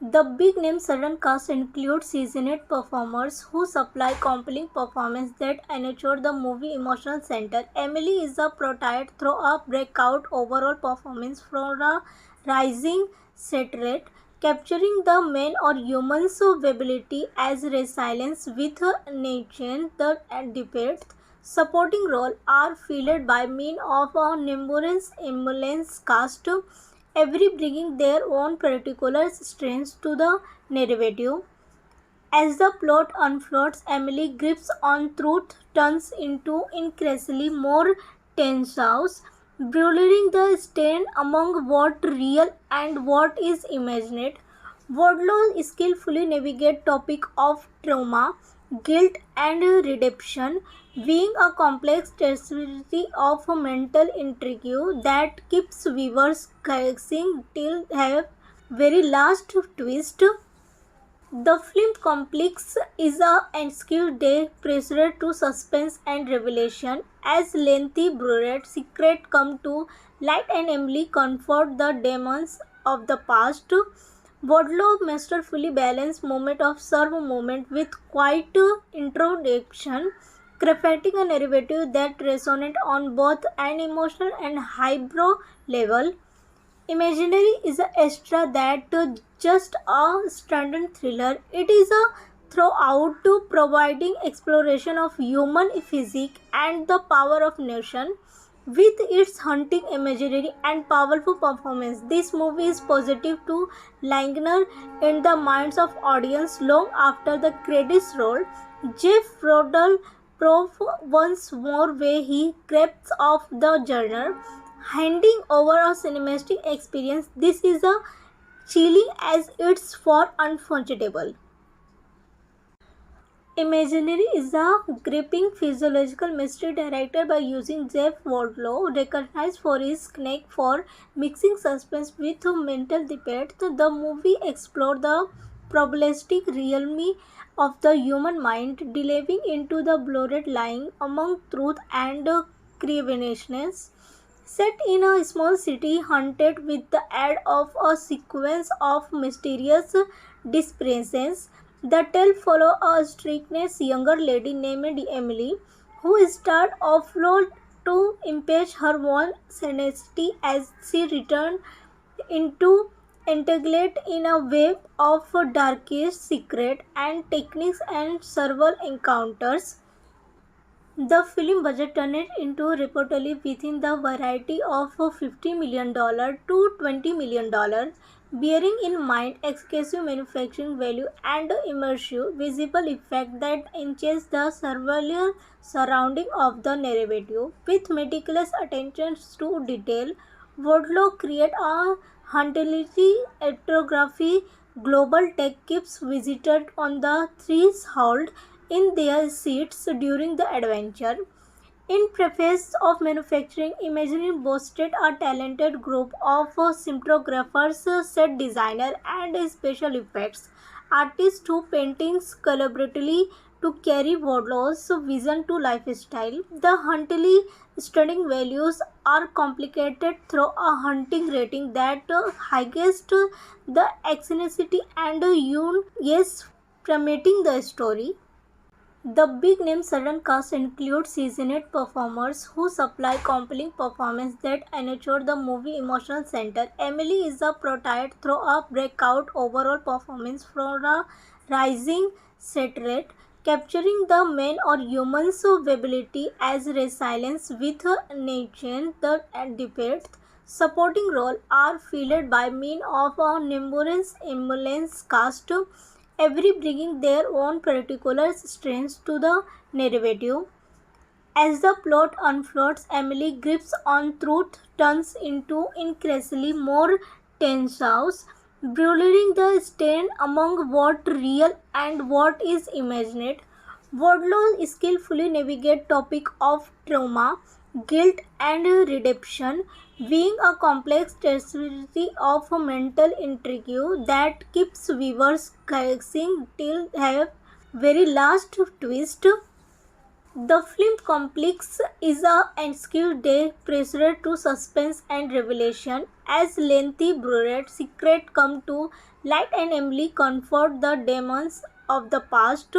The big name sudden cast includes seasoned performers who supply compelling performances that ensure the movie emotional center. Emily is a prototype through a breakout overall performance from a rising set rate, capturing the man or human's ability as resilience with nature. The debates supporting role are filled by means of a numerous ambulance cast, every bringing their own particular strengths to the narrative. As the plot unfolds, Emily grips on truth turns into increasingly more tense house, blurring the stand among what real and what is imagined. Wardlow skillfully navigate topic of trauma, guilt and redemption, being a complex tapestry of mental intrigue that keeps viewers guessing till have very last twist. The film complex is a ensued day pressure to suspense and revelation as lengthy buried secrets come to light and Emily confront the demons of the past. Wadlow masterfully balanced moment of serve moment with quiet introduction, crafting a narrative that resonates on both an emotional and highbrow level. Imaginary is a extra that just a standard thriller. It is a throughout to providing exploration of human physique and the power of nation. With its haunting imagery and powerful performance, this movie is positive to linger in the minds of audience long after the credits roll. Jeff Rodell prove once more where he crafts of the genre, handing over a cinematic experience. This is a chilling as it's for unforgettable. Imaginary is a gripping physiological mystery directed by using Jeff Wardlow, recognized for his knack for mixing suspense with mental debate. The movie explored the probabilistic realm of the human mind, delving into the blurred line among truth and cravenness. Set in a small city haunted with the aid of a sequence of mysterious disappearances, the tale follows a strict younger lady named Emily, who starts offload to impeach her own sanity as she returns into entangled in a web of darkest secret and techniques and several encounters. The film budget turned into reportedly within the variety of $50 million to $20 million, bearing in mind excessive manufacturing value and immersive visual effect that enhance the surreal surrounding of the narrative. With meticulous attention to detail, Wardlow create a huntability ethnography. Global tech keeps visitors on the threshold in their seats during the adventure. In preface of manufacturing, Imagineering boasted a talented group of cinematographers, set designer, and special effects artists who paintings collaboratively to carry Wardlow's vision to lifestyle. The Huntley stunning values are complicated through a hunting rating that highest the eccentricity and yes, promoting the story. The big name sudden cast includes seasoned performers who supply compelling performances that ensure the movie emotional center. Emily is a prototype through a breakout overall performance from a rising set rate, capturing the man or human's ability as resilience with nature. The debates supporting role are filled by means of a numerous ambulance cast, every bringing their own particular strengths to the narrative. As the plot unfolds, Emily's grips on truth turns into increasingly more tense, blurring the line among what real and what is imagined. Wardlow skillfully navigates topic of trauma, guilt, and redemption, being a complex tapestry of mental intrigue that keeps viewers guessing till the very last twist. The film complex is a ensued day pressure to suspense and revelation as lengthy brooded secrets come to light and Emily confront the demons of the past.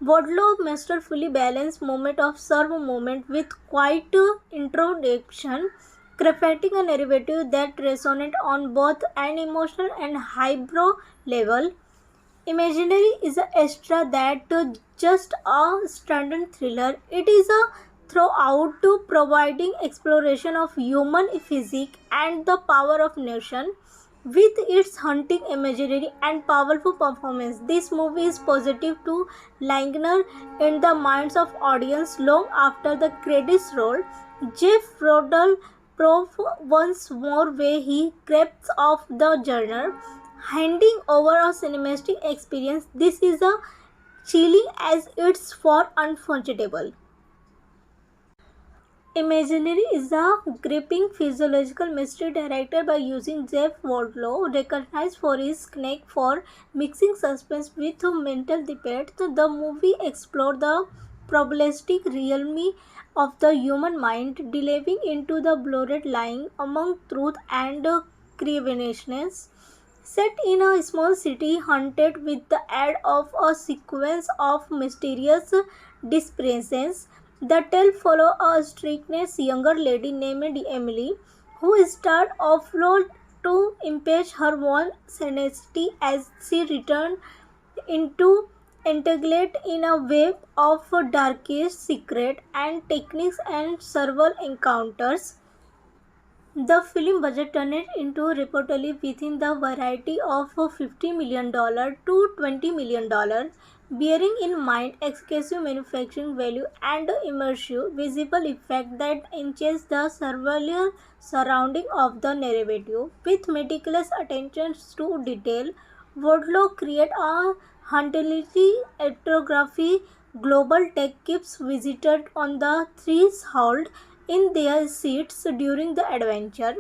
Wadlow masterfully balanced moment of serve moment with quiet introduction, crafting a narrative that resonates on both an emotional and highbrow level. Imaginary is a extra that just a standard thriller. It is a throughout to providing exploration of human physique and the power of nation. With its haunting imagery and powerful performance, this movie is positive to linger in the minds of audience long after the credits roll. Jeff Rodell prove once more where he grabs off the genre, handing over a cinematic experience. This is a chilling as it's for unforgettable. Imaginary is a gripping physiological mystery directed by using Jeff Wardlow, recognized for his knack for mixing suspense with mental depth. The movie explored the probabilistic realm of the human mind, delving into the blurred line among truth and cravenness. Set in a small city haunted with the aid of a sequence of mysterious disappearances, the tale follows a strict younger lady named Emily, who starts offload to impeach her own sanity as she returns into entangled in a web of darkest secret and techniques and several encounters. The film budget turned into reportedly within the variety of $50 million to $20 million, bearing in mind excessive manufacturing value and immersive visual effect that enhance the surreal surrounding of the narrative. With meticulous attention to detail, Wardlow creates a hauntingly ethnography. Global tech keeps visitors on the threshold in their seats during the adventure.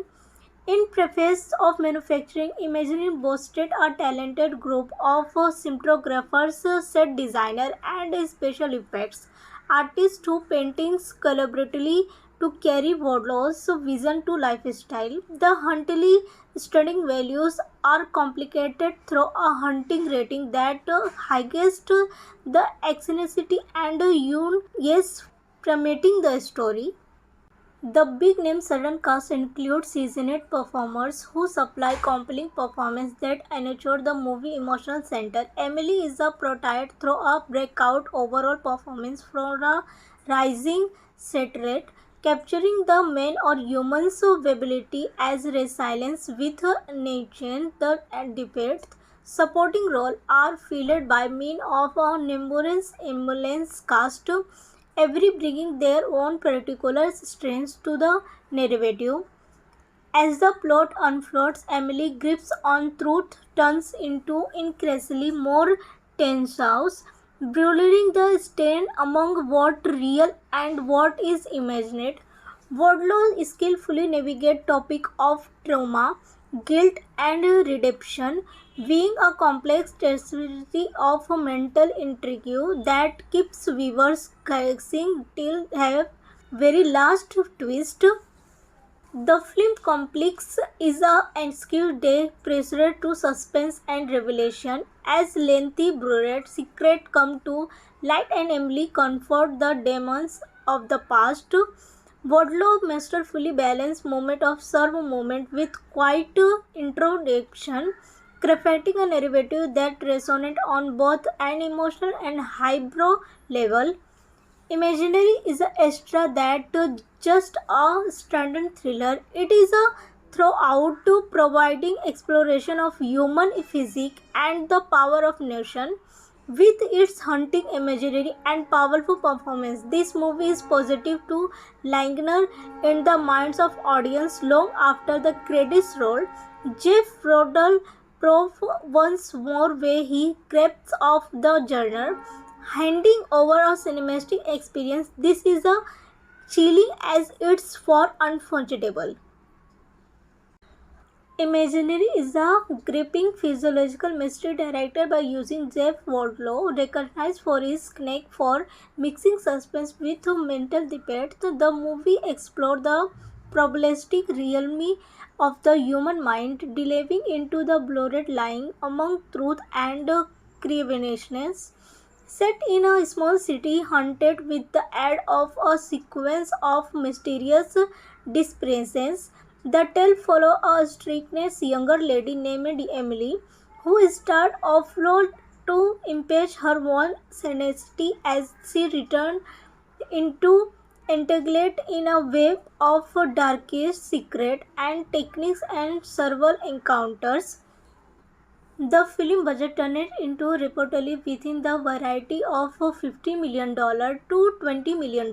In preface of manufacturing, Imagining boasted a talented group of cinematographers, set designers, and special effects artists who paintings collaboratively to carry Wardlow's vision to lifestyle. The hauntingly stunning values are complicated through a haunting rating that highest the eccentricity and yes, promoting the story. The big name sudden cast includes seasoned performers who supply compelling performance that ensure the movie emotional center. Emily is a prototype through a breakout overall performance from a rising set rate, capturing the man or human's ability as resilience with nature the debate. Supporting roles are filled by men of a numerous ambulance cast, every bringing their own particular strengths to the narrative. As the plot unfolds, Emily grips on truth turns into increasingly more tense, blurring the line among what real and what is imagined. Wardlow skillfully navigates topic of trauma, guilt, and redemption, being a complex tapestry of mental intrigue that keeps viewers guessing till the very last twist. The film complex is a ensued day pressure to suspense and revelation as lengthy brooded secrets come to light and Emily confront the demons of the past. Wardlow masterfully balanced moment of serve moment with quiet introduction, crafting a narrative that resonates on both an emotional and highbrow level. Imaginary is a extra that just a standard thriller. It is a throughout to providing exploration of human physique and the power of nation. With its haunting imagery and powerful performance, this movie is positive to linger in the minds of audience long after the credits roll. Jeff Rodell proves once more where he grasps of the genre, handing over a cinematic experience. This is a chilling as it's for unforgettable. Imaginary is a gripping physiological mystery directed by using Jeff Wardlow, recognized for his knack for mixing suspense with mental debate. The movie explored the probabilistic realm of the human mind, delving into the blurred line among truth and cravenness. Set in a small city haunted with the aid of a sequence of mysterious disappearances, the tale follows a strict younger lady named Emily, who starts offload to impeach her own sanity as she returns into entangled in a web of darkest secret and techniques and several encounters. The film budget turned into reportedly within the variety of $50 million to $20 million,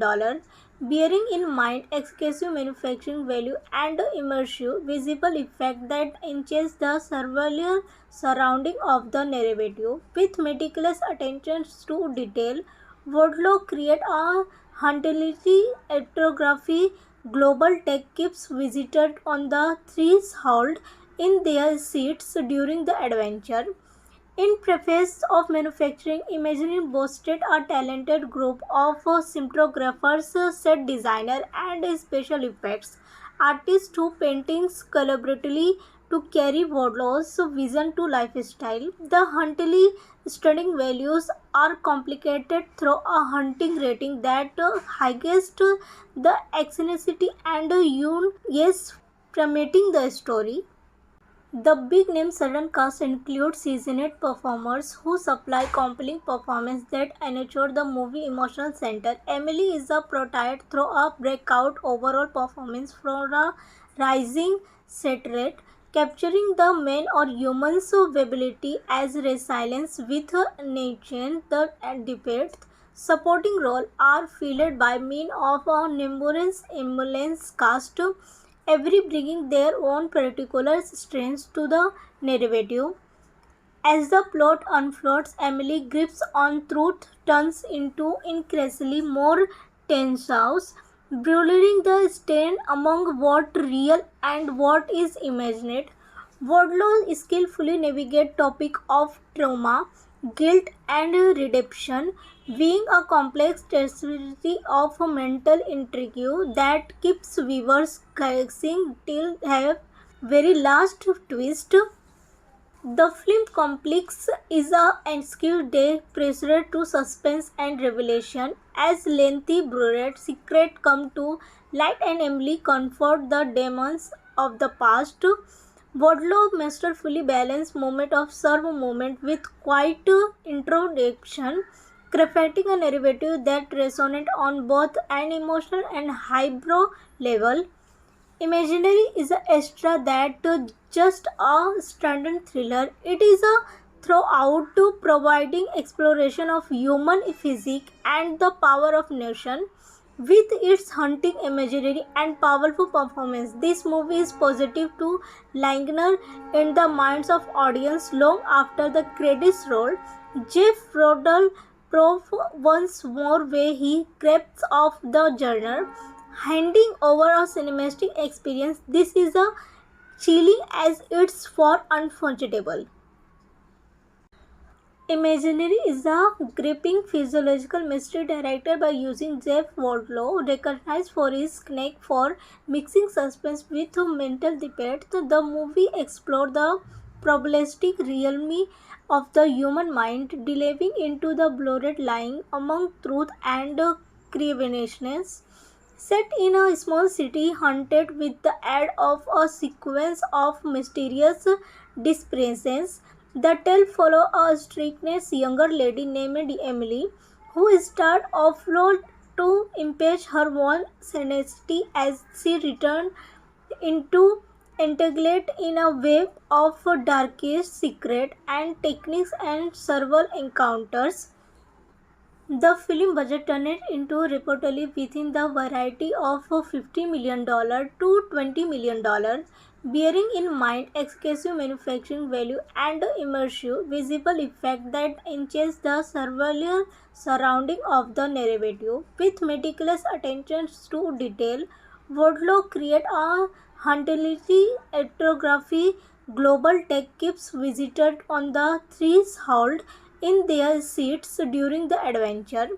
bearing in mind excessive manufacturing value and immersive visual effect that enhance the surreal surrounding of the narrative. With meticulous attention to detail, Wardlow create a hauntingly ethnography. Global tech keeps visitors on the threshold in their seats during the adventure. In preface of manufacturing, Imagineering boasted a talented group of cinematographers, set designers, and special effects artists who paintings collaboratively to carry Wardlow's vision to lifestyle. The hauntingly stunning values are complicated through a haunting rating that highest the eccentricity and yes, promoting the story. The big name sudden cast includes seasoned performers who supply compelling performances that ensure the movie emotional center. Emily is a prototype through a breakout overall performance from a rising set rate, capturing the man or human's ability as resilience with nature. The debates supporting role are filled by means of a numerous ambulance cast, every bringing their own particular strengths to the narrative. As the plot unfolds, Emily grips on truth turns into increasingly more tense, blurring the stand among what real and what is imagined. Wardlow skillfully navigates topic of trauma, guilt, and redemption, being a complex tapestry of mental intrigue that keeps viewers guessing till have very last twist. The film complex is a skewed day pressure to suspense and revelation as lengthy buried secrets come to light and Emily confront the demons of the past. Wadlow masterfully balanced moment of serve moment with quiet introduction, crafting a narrative that resonates on both an emotional and highbrow level. Imaginary is a extra that just a standard thriller. It is a throughout to providing exploration of human physique and the power of nation. With its haunting imagery and powerful performance, this movie is positive to linger in the minds of audience long after the credits roll. Jeff Rodell proves once more where he grasps of the genre, handing over a cinematic experience. This is a chilling as it's for unforgettable. Imaginary is a gripping physiological mystery directed by using Jeff Wardlow, recognized for his knack for mixing suspense with mental debate. The movie explored the probabilistic realm of the human mind, delving into the blurred line among truth and cravenness. Set in a small city haunted with the aid of a sequence of mysterious disappearances, the tale follows a strict younger lady named Emily, who starts offload to impeach her own sanity as she returns into entangled in a web of darkest secret and techniques and several encounters. The film budget turned into reportedly within the variety of $50 million to $20 million, bearing in mind excessive manufacturing value and immersive visual effect that enhance the surreal surrounding of the narrative. With meticulous attention to detail, Wardlow create a hauntingly ethnography. Global tech keeps visited on the threshold in their seats during the adventure.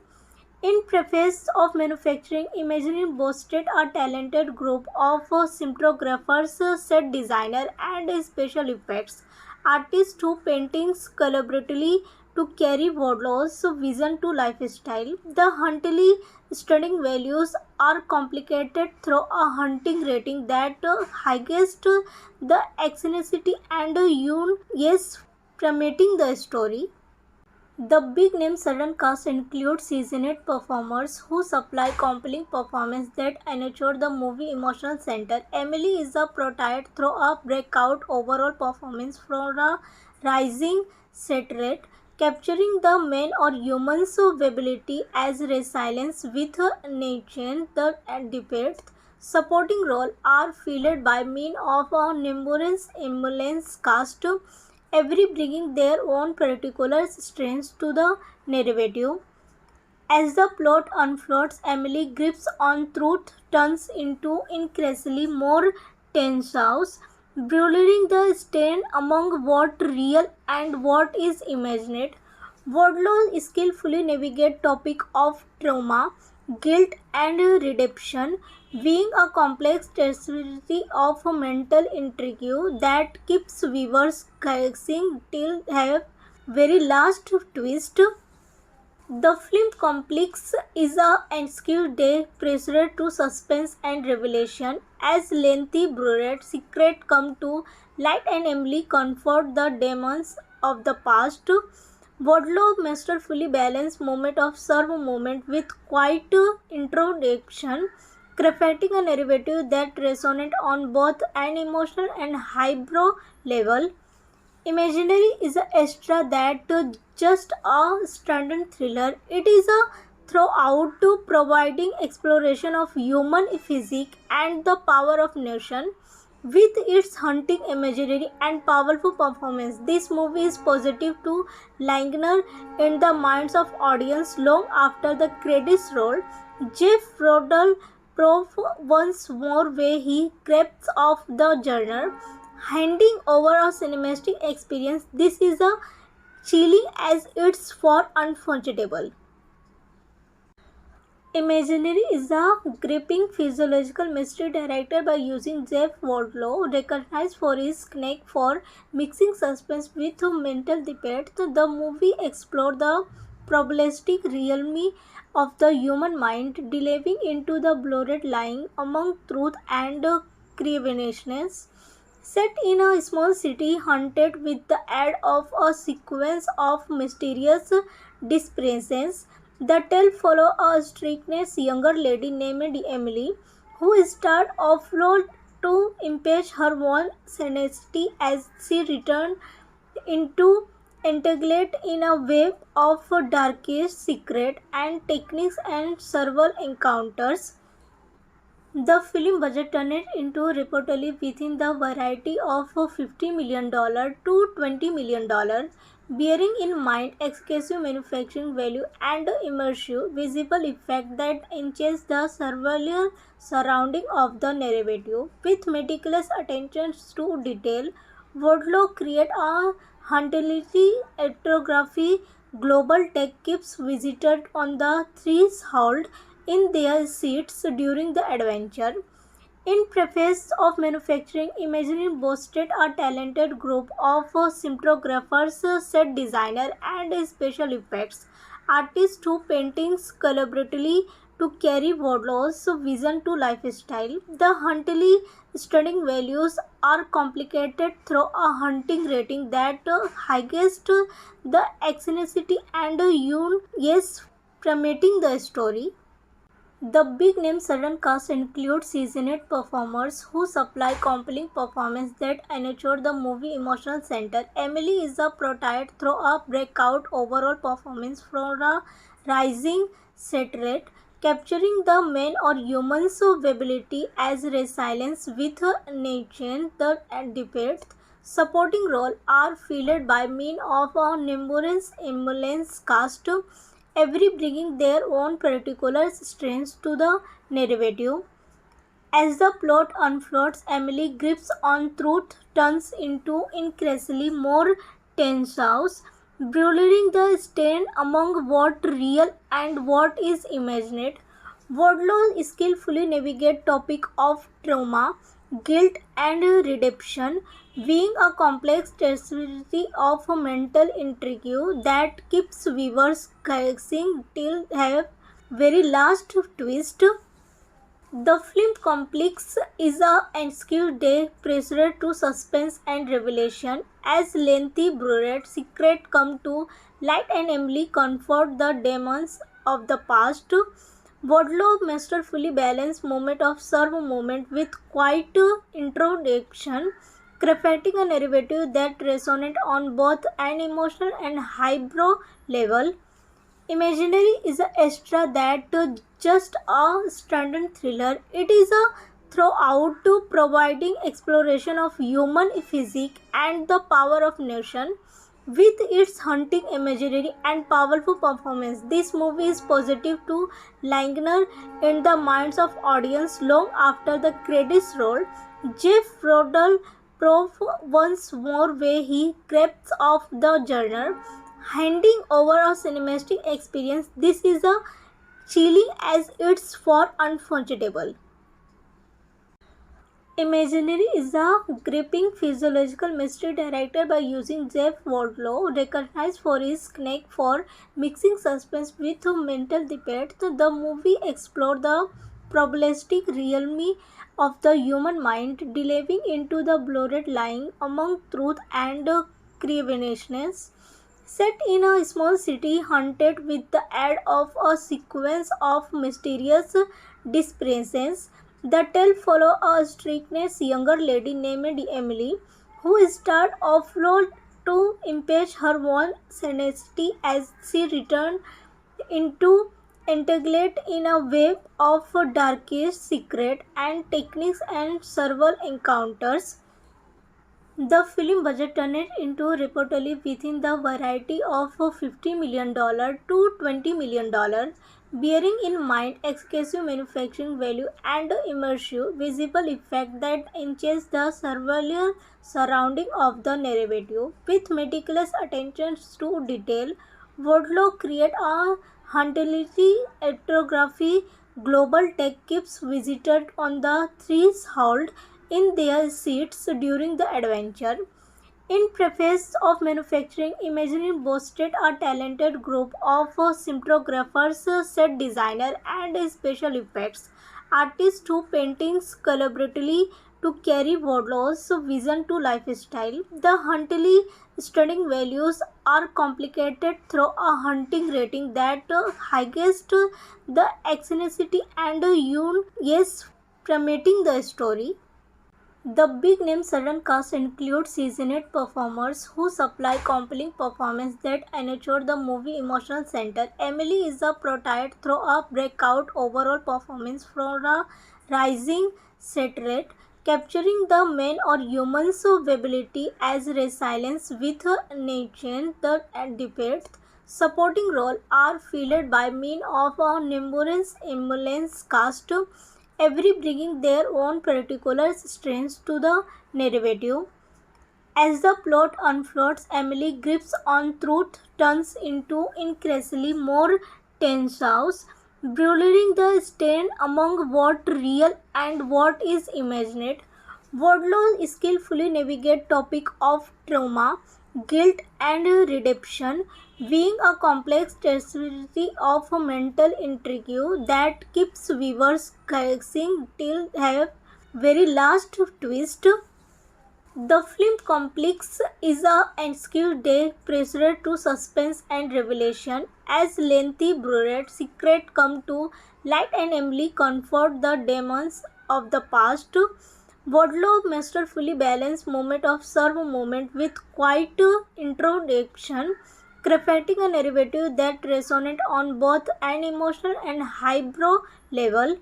In preface of manufacturing, Imagineering boasted a talented group of cinematographers, set designers, and special effects artists who paintings collaboratively to carry Wardlow's vision to lifestyle. The hauntingly stunning values are complicated through a haunting rating that highest the eccentricity and yes, promoting the story. The big name sudden cast includes seasoned performers who supply compelling performances that enrich the movie emotional center. Emily is a prototype through a breakout overall performance from a rising set rate, capturing the man or human's ability as resilience with nature. The depth supporting role are filled by men of a numerous ambulance cast, every bringing their own particular strengths to the narrative. As the plot unfolds, Emily grips on truth turns into increasingly more tense, blurring the stand among what real and what is imagined. Wardlow skillfully navigates topic of trauma, guilt, and redemption, being a complex tapestry of mental intrigue that keeps viewers guessing till the very last twist. The film complex is a skewed day pressure to suspense and revelation as lengthy brooded secrets come to light and Emily confront the demons of the past. Wadlow masterfully balanced moment of serve moment with quiet introduction, crafting a narrative that resonates on both an emotional and highbrow level. Imaginary is a extra that just a standard thriller. It is a throughout to providing exploration of human physique and the power of nation. With its haunting imagery and powerful performance, this movie is positive to linger in the minds of audience long after the credits roll. Jeff Rodell prove once more where he grabs off the genre, handing over a cinematic experience. This is a chilling as it's for unforgettable. Imaginary is a gripping physiological mystery directed by using Jeff Wardlow, recognized for his knack for mixing suspense with mental depth. The movie explored the probabilistic realm of the human mind, delving into the blurred line among truth and cravenness. Set in a small city haunted with the aid of a sequence of mysterious disappearances, the tale follows a strict younger lady named Emily, who starts offload to impeach her own sanity as she returns into entangled in a web of darkest secret and techniques and several encounters. The film budget turned into reportedly within the variety of $50 million to $20 million, bearing in mind excessive manufacturing value and immersive visual effect that enhance the surreal surrounding of the narrative. With meticulous attention to detail, Wardlow create a hauntingly ethnography. Global tech keeps visited on the threshold in their seats during the adventure. In preface of manufacturing, Imagineering boasted a talented group of cinematographers, set designers, and special effects artists who paintings collaboratively to carry Wardlow's vision to lifestyle. The hauntingly stunning values are complicated through a haunting rating that highest the eccentricity and yes, promoting the story. The big-name sudden cast includes seasoned performers who supply compelling performance that ensure the movie emotional center. Emily is portrayed through a breakout overall performance from a rising set rate, capturing the man or human's ability as resilience with nature. The debate supporting role are filled by means of a numerous ambulance cast, every bringing their own particular strengths to the narrative. As the plot unfolds, Emily grips on truth turns into increasingly more tense house, blurring the stand among what real and what is imagined. Wardlow skillfully navigates topic of trauma, guilt, and redemption, being a complex tapestry of mental intrigue that keeps viewers guessing till have very last twist. The film complex is a excuse day pressure to suspense and revelation as lengthy buried secret come to light and Emily confront the demons of the past. Wadlow masterfully balanced moment of serve moment with quiet introduction, crafting a narrative that resonates on both an emotional and highbrow level. Imaginary is a extra that just a standard thriller. It is a throughout to providing exploration of human physique and the power of nation. With its haunting imagery and powerful performance, this movie is positive to linger in the minds of audience long after the credits roll. Jeff Rodell prove once more where he grabs off the genre, handing over a cinematic experience. This is a chilling as it's for unforgettable. Imaginary is a gripping physiological mystery directed by using Jeff Wardlow, recognized for his knack for mixing suspense with mental debate. The movie explored the probabilistic realm of the human mind, delving into the blurred line among truth and cravenness. Set in a small city haunted with the aid of a sequence of mysterious disappearances, the tale follows a strict younger lady named Emily, who starts offload to impeach her own sanity as she returns into entangled in a web of darkest secret and techniques and several encounters. The film budget turned into reportedly within the variety of $50 million to $20 million, bearing in mind excessive manufacturing value and immersive visual effect that enhance the surreal surrounding of the narrative. With meticulous attention to detail, Wardlow create a hauntingly ethnography. Global tech keeps visitors on the threshold in their seats during the adventure. In preface of manufacturing, Imagineering boasted a talented group of cinematographers, set designer, and special effects artists who paintings collaboratively to carry Wardlow's vision to lifestyle. The hauntingly stunning values are complicated through a haunting rating that highest the eccentricity and yes, promoting the story. The big-name sudden cast includes seasoned performers who supply compelling performance that ensure the movie emotional center. Emily is portrayed through a breakout overall performance from a rising set rate, capturing the man or human's ability as resilience with nature. The debate supporting role are filled by means of a numerous ambulance cast, every bringing their own particular strengths to the narrative. As the plot unfolds, Emily grips on truth turns into increasingly more tense house, blurring the stand among what real and what is imagined. Wardlow skillfully navigates topic of trauma, guilt, and redemption, being a complex tapestry of mental intrigue that keeps viewers guessing till have very last twist. The film complex is a excuse day pressure to suspense and revelation as lengthy buried secret come to Light and Emily confront the demons of the past. Wadlow masterfully balanced moment of serve moment with quiet introduction, crafting a narrative that resonates on both an emotional and highbrow level.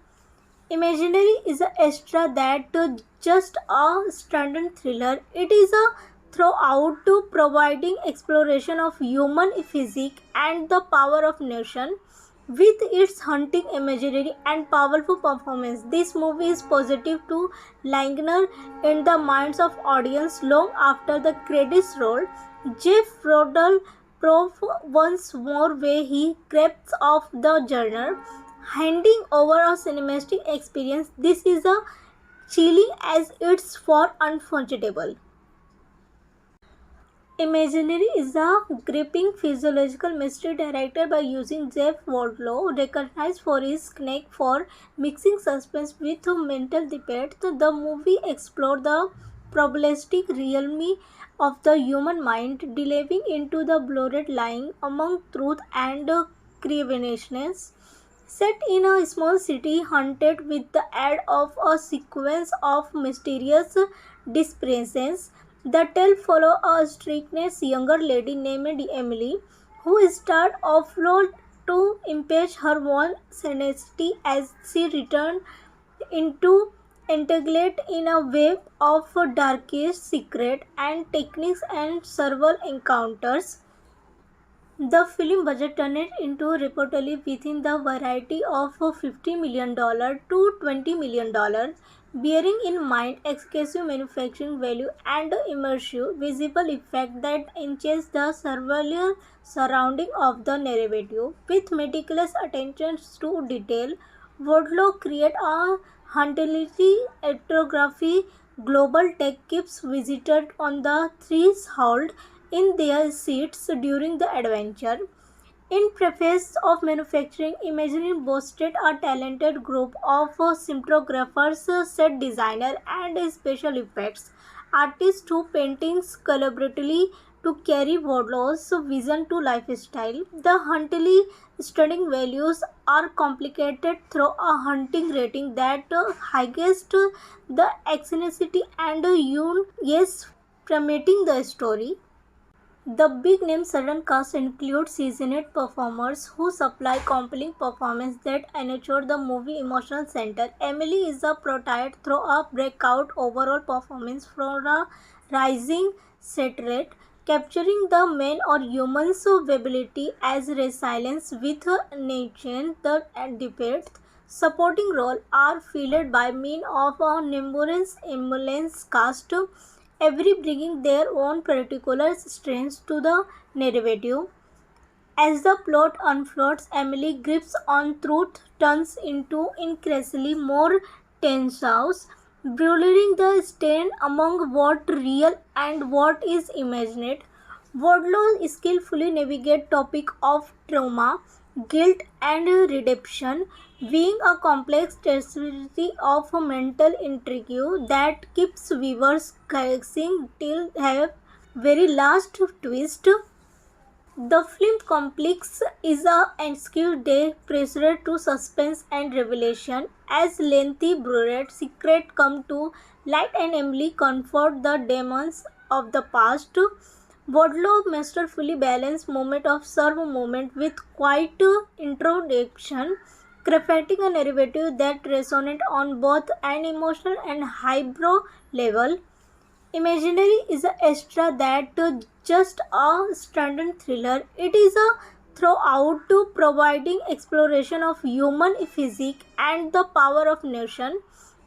Imaginary is a extra that just a standard thriller. It is a throughout to providing exploration of human physique and the power of nation. With its haunting imagery and powerful performance, this movie is positive to linger in the minds of audience long after the credits roll. Jeff Rodell prove once more where he grasps of the genre, handing over a cinematic experience. This is a chilling as it's for unforgettable. Imaginary is a gripping physiological mystery directed by using Jeff Wardlow, recognized for his knack for mixing suspense with mental debate. The movie explored the probabilistic realm of the human mind, delving into the blurred line among truth and cravenness. Set in a small city haunted with the aid of a sequence of mysterious disappearances, the tale follows a strict younger lady named Emily, who starts offload to impeach her own sanity as she returns into entangled in a web of darkest secret and techniques and several encounters. The film budget turned into reportedly within the variety of $50 million to $20 million, bearing in mind excessive manufacturing value and immersive visual effect that enhance the surreal surrounding of the narrative. With meticulous attention to detail, Wardlow creates a hauntingly ethnography. Global tech keeps visitors on the threshold in their seats during the adventure. In preface of manufacturing, Imagineering boasted a talented group of cinematographers, set designers, and special effects artists who paintings collaboratively to carry Wardlow's vision to lifestyle. The hauntingly stunning values are complicated through a haunting rating that highest the eccentricity and yes, promoting the story. The big name sudden cast includes seasoned performers who supply compelling performance that enrich the movie emotional center. Emily is a prototype through a breakout overall performance from a rising set rate, capturing the man or human's ability as resilience with nature. The debate supporting role are filled by means of a numerous ambulance cast, every bringing their own particular strengths to the narrative. As the plot unfolds, Emily grips on truth turns into increasingly more tense, blurring the stand among what real and what is imagined. Wardlow skillfully navigates topic of trauma, guilt, and redemption, being a complex tapestry of mental intrigue that keeps viewers guessing till the very last twist. The film complex is a excuse day pressure to suspense and revelation as lengthy buried secret come to light and Emily confront the demons of the past. Wadlow masterfully balanced moment of serve moment with quiet introduction, crafting a narrative that resonates on both an emotional and highbrow level. Imaginary is a extra that just a standard thriller. It is a throughout to providing exploration of human physique and the power of nation.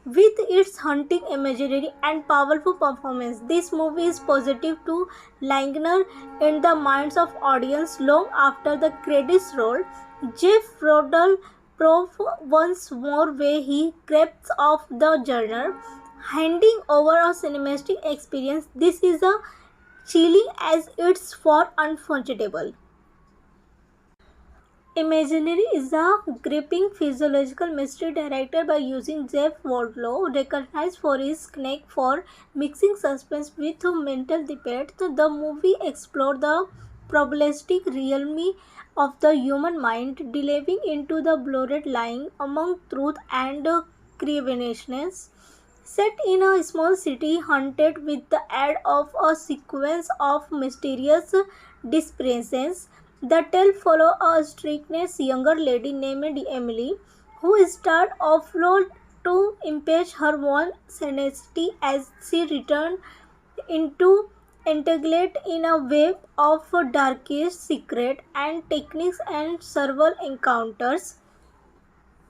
With its haunting imagery and powerful performance, this movie is positive to linger in the minds of audience long after the credits roll. Jeff Rodell prove once more where he grasps of the genre, handing over a cinematic experience. This is a chilling as it's for unforgettable. Imaginary is a gripping physiological mystery directed by using Jeff Wardlow, recognized for his knack for mixing suspense with mental debate. The movie explored the probabilistic realm of the human mind, delving into the blurred line among truth and cravenness. Set in a small city haunted with the aid of a sequence of mysterious disappearances, the tale follows a strict younger lady named Emily, who starts offload to impeach her own sanity as she returns into entangled in a web of darkest secret and techniques and several encounters.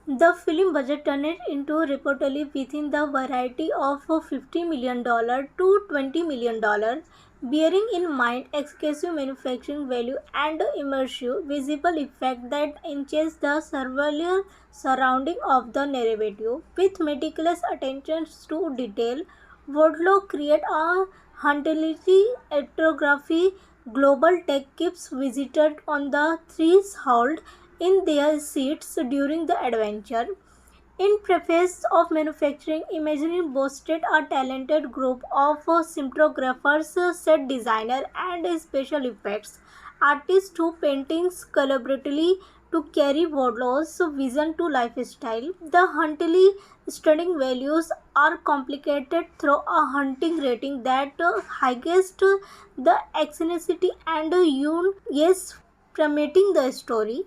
The film budget turned into reportedly within the variety of $50 million to $20 million, bearing in mind excessive manufacturing value and immersive visual effect that enhance the surreal surrounding of the narrative. With meticulous attention to detail, Wardlow creates a hauntingly ethnography. Global tech keeps visitors on the threshold in their seats during the adventure. In preface of manufacturing, Imagineering boasted a talented group of cinematographers, set designers, and special effects artists who paintings collaboratively to carry Wardlow's vision to lifestyle. The hauntingly stunning values are complicated through a haunting rating that highest the eccentricity and yes, promoting the story.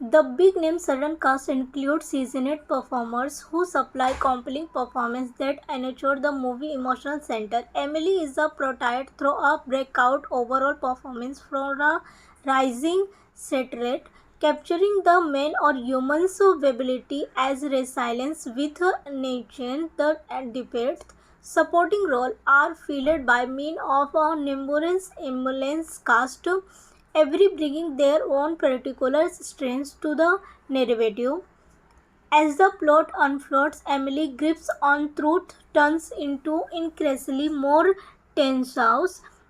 The big name sudden cast includes seasoned performers who supply compelling performance that ensure the movie emotional center. Emily is a portrayed through a breakout overall performance from a rising set rate, capturing the man or human's ability as resilience with nature. The debate supporting role are filled by means of a numerous ambulance cast, every bringing their own particular strengths to the narrative. As the plot unfolds, Emily grips on truth turns into increasingly more tense,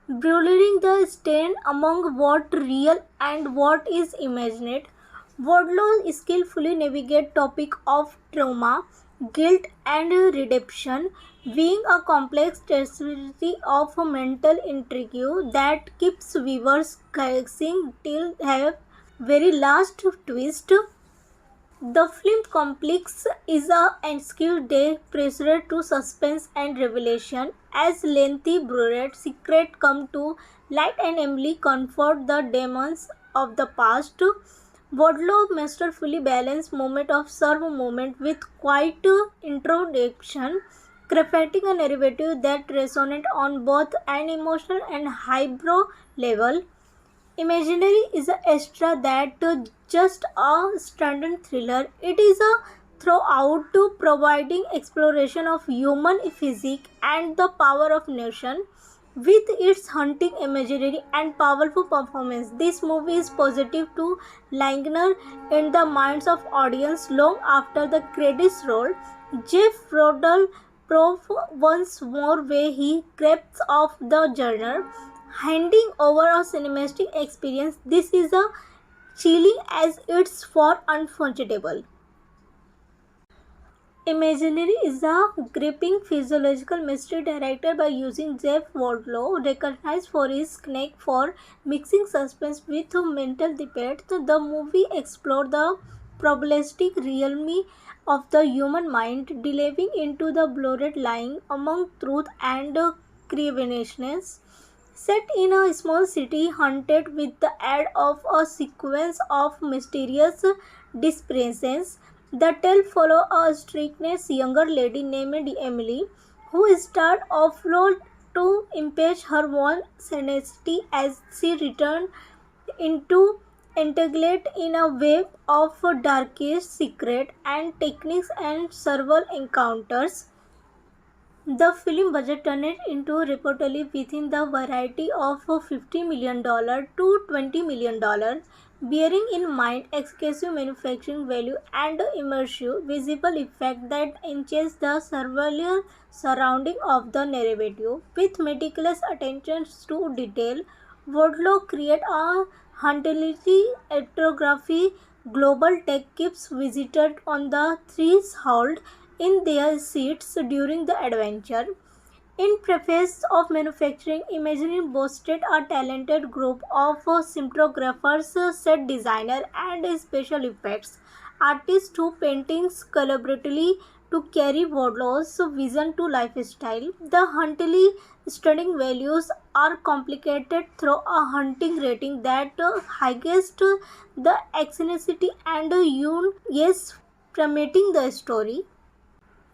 blurring the stand among what real and what is imagined. Wardlow skillfully navigates topic of trauma, guilt, and redemption, being a complex tapestry of mental intrigue that keeps viewers guessing till have very last twist. The film complex is a skilled day pressure to suspense and revelation as lengthy brooded secret come to light and Emily confront the demons of the past. Wardlow masterfully balanced moment of serve moment with quiet introduction, crafting a narrative that resonates on both an emotional and highbrow level. Imaginary is a extra that just a standard thriller. It is a throughout to providing exploration of human physique and the power of nation. With its haunting imagery and powerful performance, this movie is positive to linger in the minds of audience long after the credits roll. Jeff Rodell prove once more where he crafts of the genre, handing over a cinematic experience. This is a chilling as it's for unforgettable. Imaginary is a gripping physiological mystery directed by using Jeff Wardlow, recognized for his knack for mixing suspense with mental debate. The movie explored the probabilistic realm of the human mind, delving into the blurred line among truth and cravenness. Set in a small city haunted with the aid of a sequence of mysterious disappearances, the tale follows a strict younger lady named Emily, who starts offload to impeach her own sanity as she returns into entangled in a web of darkest secret and techniques and several encounters. The film budget turned into reportedly within the variety of $50 million to $20 million, bearing in mind excessive manufacturing value and immersive visual effect that enhance the surreal surrounding of the narrative. With meticulous attention to detail, Wardlow creates a hauntingly ethnography. Global tech keeps visitors on the threshold in their seats during the adventure. In preface of manufacturing, Imaginary boasted a talented group of cinematographers, set designer, and special effects artists who paintings collaboratively to carry Wardlow's vision to lifestyle. The Huntley stunning values are complicated through a hunting rating that highest the eccentricity and yes, promoting the story.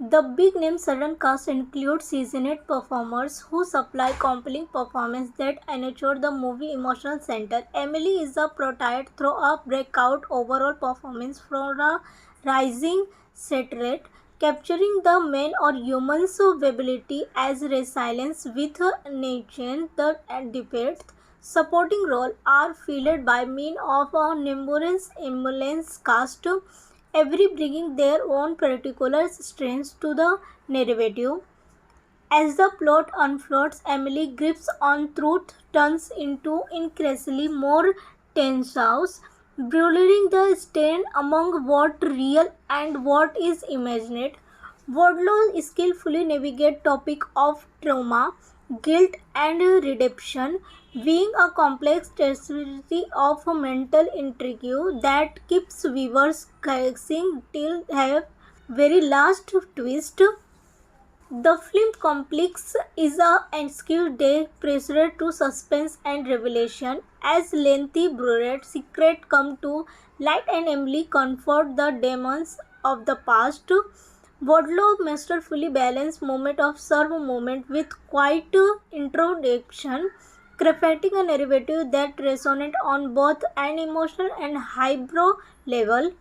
The big name sudden cast includes seasoned performers who supply compelling performances that ensure the movie emotional center. Emily is a prototype through a breakout overall performance from a rising set rate, capturing the man or human's ability as resilience with nature. The debates supporting role are filled by means of a numerous ambulance cast, every bringing their own particular strengths to the narrative. As the plot unfolds, Emily grips on truth turns into increasingly more tense house, blurring the stand among what real and what is imagined. Wardlow skillfully navigates topic of trauma, guilt, and redemption, being a complex tapestry of mental intrigue that keeps viewers guessing till have very last twist. The film complex is a excuse day pressure to suspense and revelation as lengthy buried secret come to light and Emily comfort the demons of the past. Wadlow masterfully balanced moment of serve moment with quiet introduction, crafting a narrative that resonates on both an emotional and highbrow level.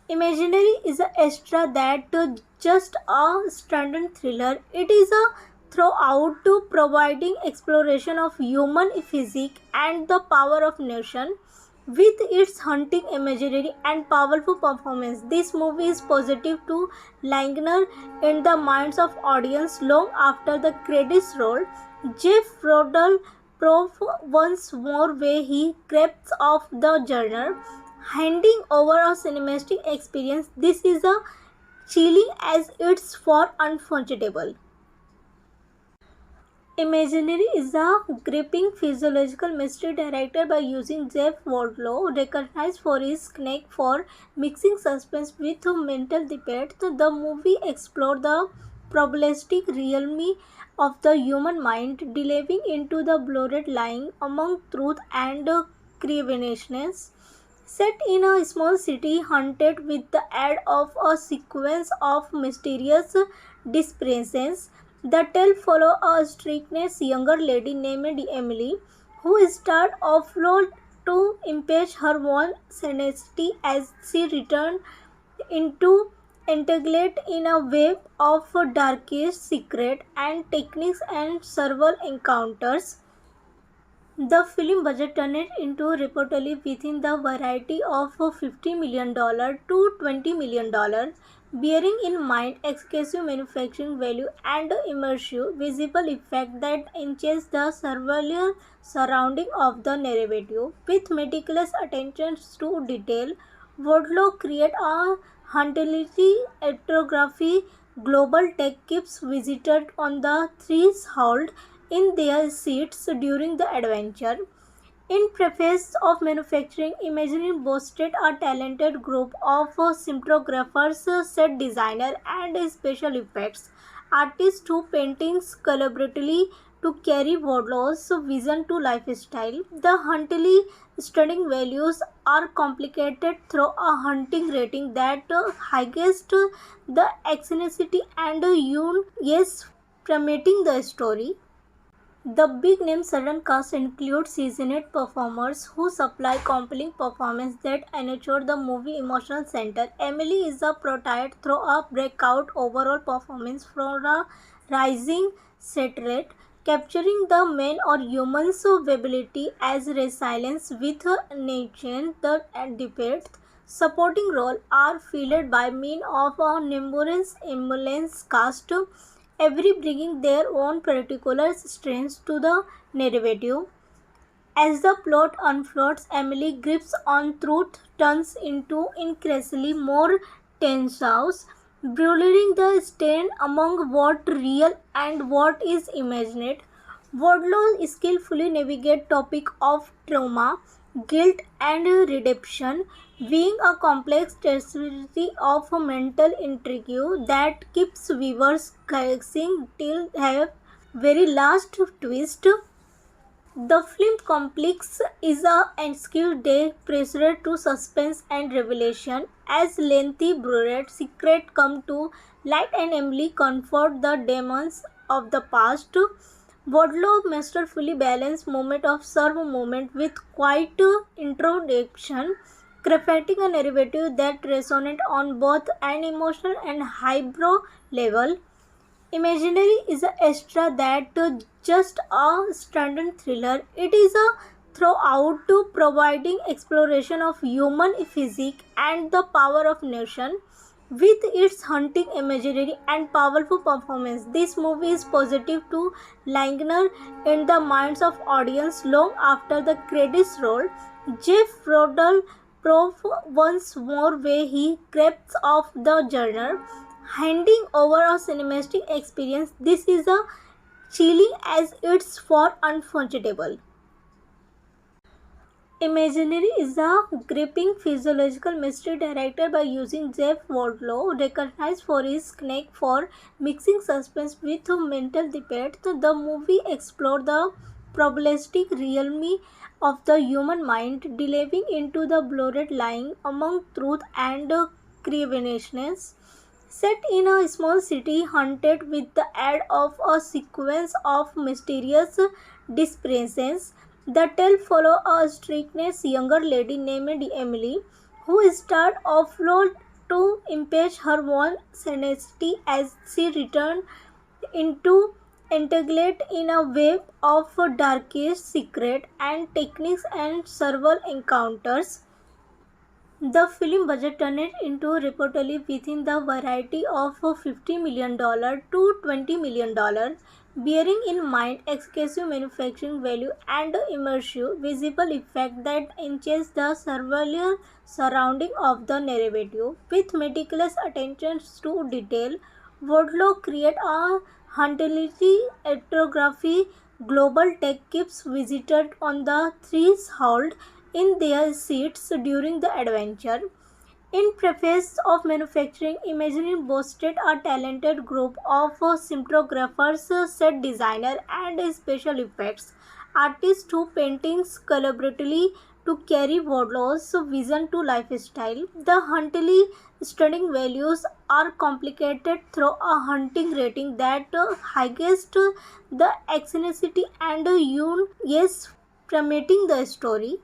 Imaginary is a extra that just a standard thriller. It is a throughout to providing exploration of human physique and the power of nation. With its haunting imagery and powerful performance, this movie is positive to linger in the minds of audience long after the credits roll. Jeff Rodell prove once more where he crafts of the genre, handing over a cinematic experience. This is a chilling as it's for unforgettable. Imaginary is a gripping physiological mystery directed by using Jeff Wardlow, recognized for his knack for mixing suspense with mental debate. The movie explored the probabilistic realm of the human mind, delving into the blurred line among truth and cravenness. Set in a small city haunted with the aid of a sequence of mysterious disappearances, the tale follows a strict younger lady named Emily, who starts offload to impeach her own sanity as she returns into entangled in a web of darkest secret and techniques and several encounters. The film budget turned into reportedly within the variety of $50 million to $20 million, bearing in mind excessive manufacturing value and immersive visual effect that enhance the surreal surrounding of the narrative. With meticulous attention to detail, Wardlow created a hauntingly ethnography. Global tech keeps visitors on the threshold in their seats during the adventure. In preface of manufacturing, Imaginary boasted a talented group of cinematographers, set designer, and special effects artists who paintings collaboratively to carry Wardlow's vision to lifestyle. The Huntley stunning values are complicated through a hunting rating that highest the eccentricity and yes, promoting the story. The big name sudden cast includes seasoned performers who supply compelling performances that ensure the movie emotional center. Emily is a prototype through a breakout overall performance from a rising set rate, capturing the man or human's ability as resilience with nature. The debates supporting role are filled by means of a numerous ambulance cast, every bringing their own particular strengths to the narrative. As the plot unfolds, Emily grips on truth turns into increasingly more tense house, blurring the line among what real and what is imagined. Wardlow skillfully navigate topic of trauma, guilt, and redemption, being a complex tapestry of mental intrigue that keeps viewers guessing till the very last twist. The film complex is a ensued day pressure to suspense and revelation as lengthy buried secrets come to light and Emily confront the demons of the past. Wadlow masterfully balanced moment of serve moment with quiet introduction, crafting a narrative that resonates on both an emotional and highbrow level. Imaginary is a extra that just a standard thriller. It is a throughout to providing exploration of human physique and the power of nation. With its haunting imagery and powerful performance, this movie is positive to linger in the minds of audience long after the credits roll. Jeff Rodell prove once more where he grabs off the genre, handing over a cinematic experience. This is a chilling as it's for unforgettable. Imaginary is a gripping physiological mystery directed by using Jeff Wardlow, recognized for his knack for mixing suspense with mental depth. The movie explored the probabilistic realm of the human mind, delving into the blurred line among truth and cravenness. Set in a small city haunted with the aid of a sequence of mysterious disappearances, the tale follows a strict younger lady named Emily, who starts offload to impeach her own sanity as she returns into entangled in a web of darkest secret and techniques and several encounters. The film budget turned into reportedly within the variety of $50 million to $20 million, bearing in mind excessive manufacturing value and immersive visual effect that enhance the surreal surrounding of the narrative. With meticulous attention to detail, Wardlow creates a hauntingly ethnography. Global tech keeps visitors on the threshold in their seats during the adventure. In preface of manufacturing, Imagining boasted a talented group of cinematographers, set designers, and special effects artists who paintings collaboratively to carry Wardlow's vision to lifestyle. The hauntingly stunning values are complicated through a haunting rating that highest the eccentricity and yes, promoting the story.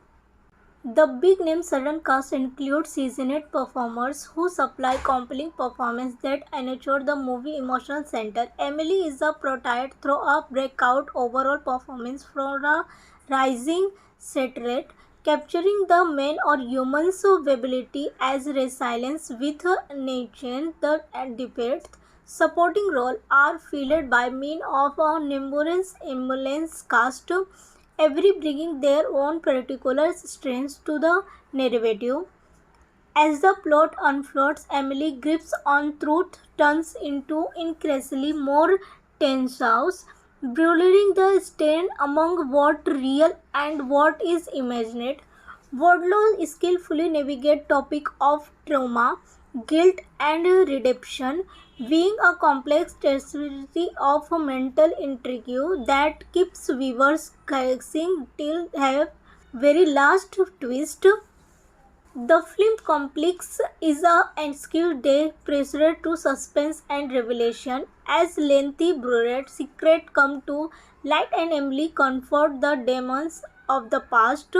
The big name sudden cast includes seasoned performers who supply compelling performance that ensure the movie emotional center. Emily is a prototype through a breakout overall performance from a rising set rate, capturing the man or human's ability as resilience with nature the debate. Supporting roles are filled by men of a numerous ambulance cast, every bringing their own particular strengths to the narrative. As the plot unfolds, Emily grips on truth turns into increasingly more tense house, blurring the line among what real and what is imagined. Wardlow skillfully navigate topic of trauma, guilt, and redemption, being a complex tapestry of mental intrigue that keeps viewers guessing till the very last twist. The film complex is a ensued day pressure to suspense and revelation as lengthy buried secrets come to light and Emily confront the demons of the past.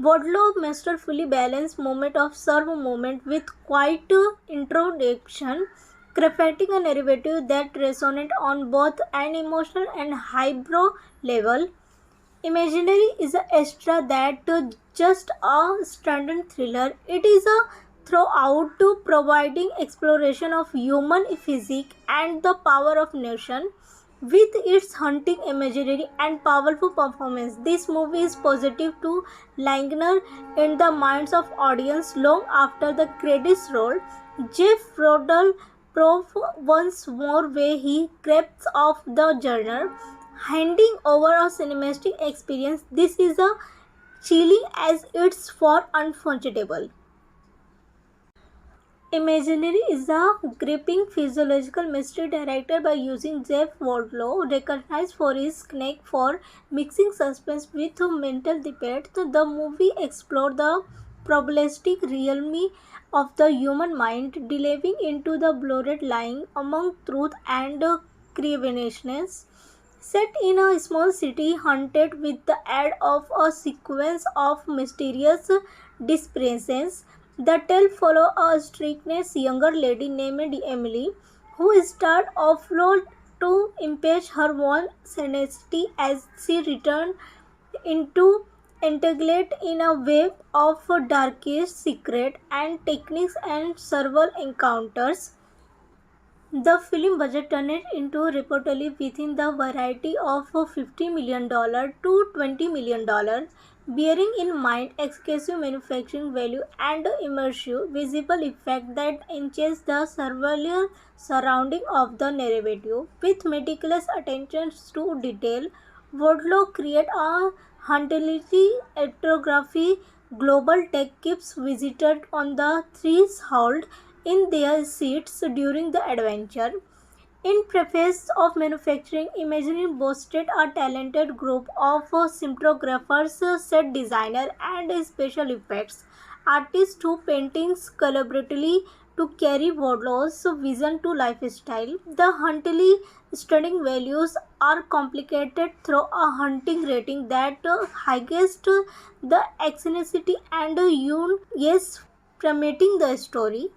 Wadlow masterfully balanced moment of serve moment with quiet introduction, crafting a narrative that resonates on both an emotional and highbrow level. Imaginary is a extra that just a standard thriller. It is a throughout to providing exploration of human physique and the power of nation. With its haunting imagery and powerful performance, this movie is positive to linger in the minds of audience long after the credits roll. Jeff Rodell prove once more where he creeps off the journey, handing over a cinematic experience. This is a chilling as it's for unforgettable. Imaginary is a gripping physiological mystery directed by using Jeff Wardlaw, recognized for his knack for mixing suspense with mental debate. The movie explored the probabilistic realm of the human mind, delving into the blurred line among truth and cravenness. Set in a small city haunted with the aid of a sequence of mysterious disappearances, the tale follows a strict younger lady named Emily, who starts offload to impeach her own sanity as she returns into entangled in a web of darkest secret and techniques and several encounters. The film budget turned into reportedly within the variety of $50 million to $20 million, bearing in mind excessive manufacturing value and immersive visual effect that enhance the surreal surrounding of the narrative. With meticulous attention to detail, Wardlow create a hauntingly ethnography. Global tech keeps visitors on the threshold in their seats during the adventure. In preface of manufacturing, Imagineering boasted a talented group of cinematographers, set designer, and special effects artists who paintings collaboratively to carry Wardlow's vision to lifestyle. The hauntingly stunning values are complicated through a haunting rating that highest the eccentricity and yes, promoting the story.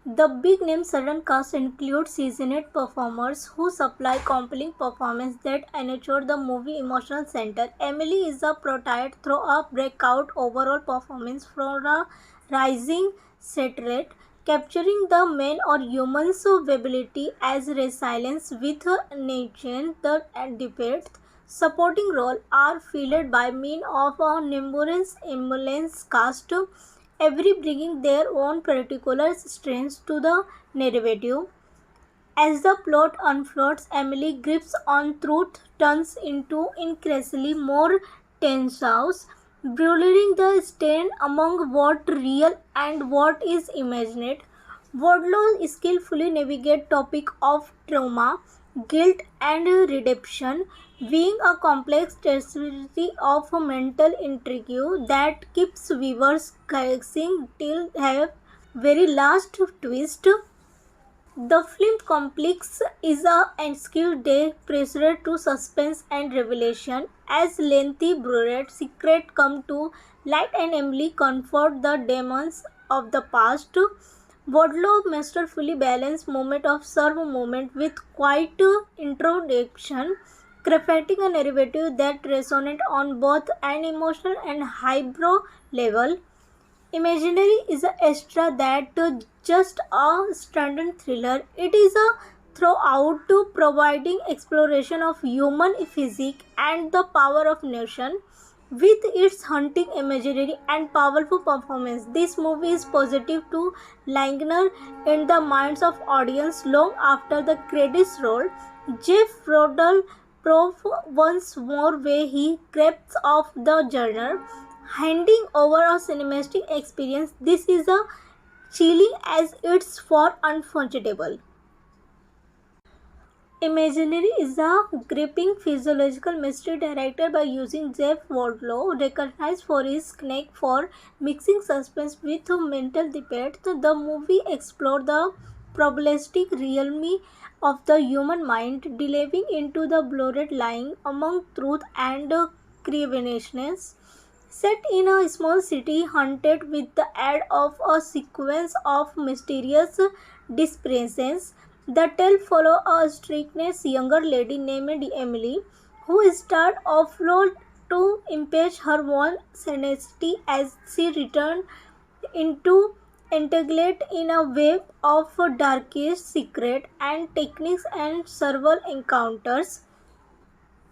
The big name sudden cast includes seasoned performers who supply compelling performances that nurture the movie emotional center. Emily is a prototype through a breakout overall performance from a rising set rate, capturing the man or human's ability as resilience with nature. The debates supporting role are filled by means of a numerous ambulance cast, every bringing their own particular strengths to the narrative. As the plot unfolds, Emily grips on truth turns into increasingly more tense, blurring the stand among what real and what is imagined. Wardlow skillfully navigates topic of trauma, guilt, and redemption, being a complex tapestry of mental intrigue that keeps viewers guessing till have very last twist. The film complex is a ensued day pressure to suspense and revelation as lengthy buried secrets come to light and Emily confront the demons of the past. Wardlow masterfully balanced moment of serve moment with quiet introduction, crafting a narrative that resonates on both an emotional and highbrow level. Imaginary is a extra that just a standard thriller. It is a throughout to providing exploration of human physique and the power of nation. With its haunting imagery and powerful performance, this movie is positive to linger in the minds of audience long after the credits roll. Jeff Rodell prove once more where he creeps off the journey, handing over a cinematic experience. This is a chilling as it's for unforgettable. Imaginary is a gripping physiological mystery directed by using Jeff Wardlaw, recognized for his knack for mixing suspense with mental debate. The movie explored the probabilistic realm of the human mind, delving into the blurred line among truth and cravenness. Set in a small city haunted with the aid of a sequence of mysterious disappearances, the tale follows a strict younger lady named Emily, who starts offload to impeach her own sanity as she returns into entangled in a web of darkest secret and techniques and several encounters.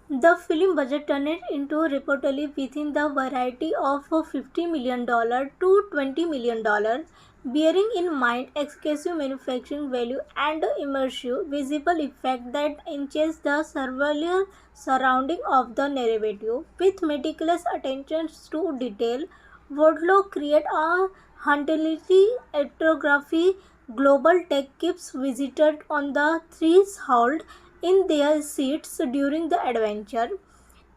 The film budget turned into reportedly within the variety of $50 million to $20 million, bearing in mind excessive manufacturing value and immersive visual effect that enhance the surreal surrounding of the narrative. With meticulous attention to detail, Wardlow create a hauntingly ethnography. Global tech keeps visitors on the threshold in their seats during the adventure.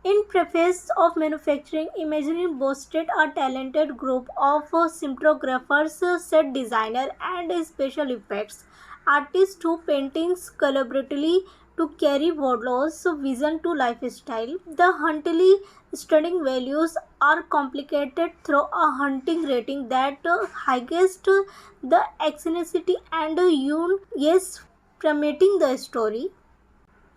In preface of manufacturing, Imagineering boasted a talented group of cinematographers, set designers, and special effects artists who paintings collaboratively to carry Wardlow's vision to lifestyle. The hauntingly stunning values are complicated through a haunting rating that highest the eccentricity and yes, promoting the story.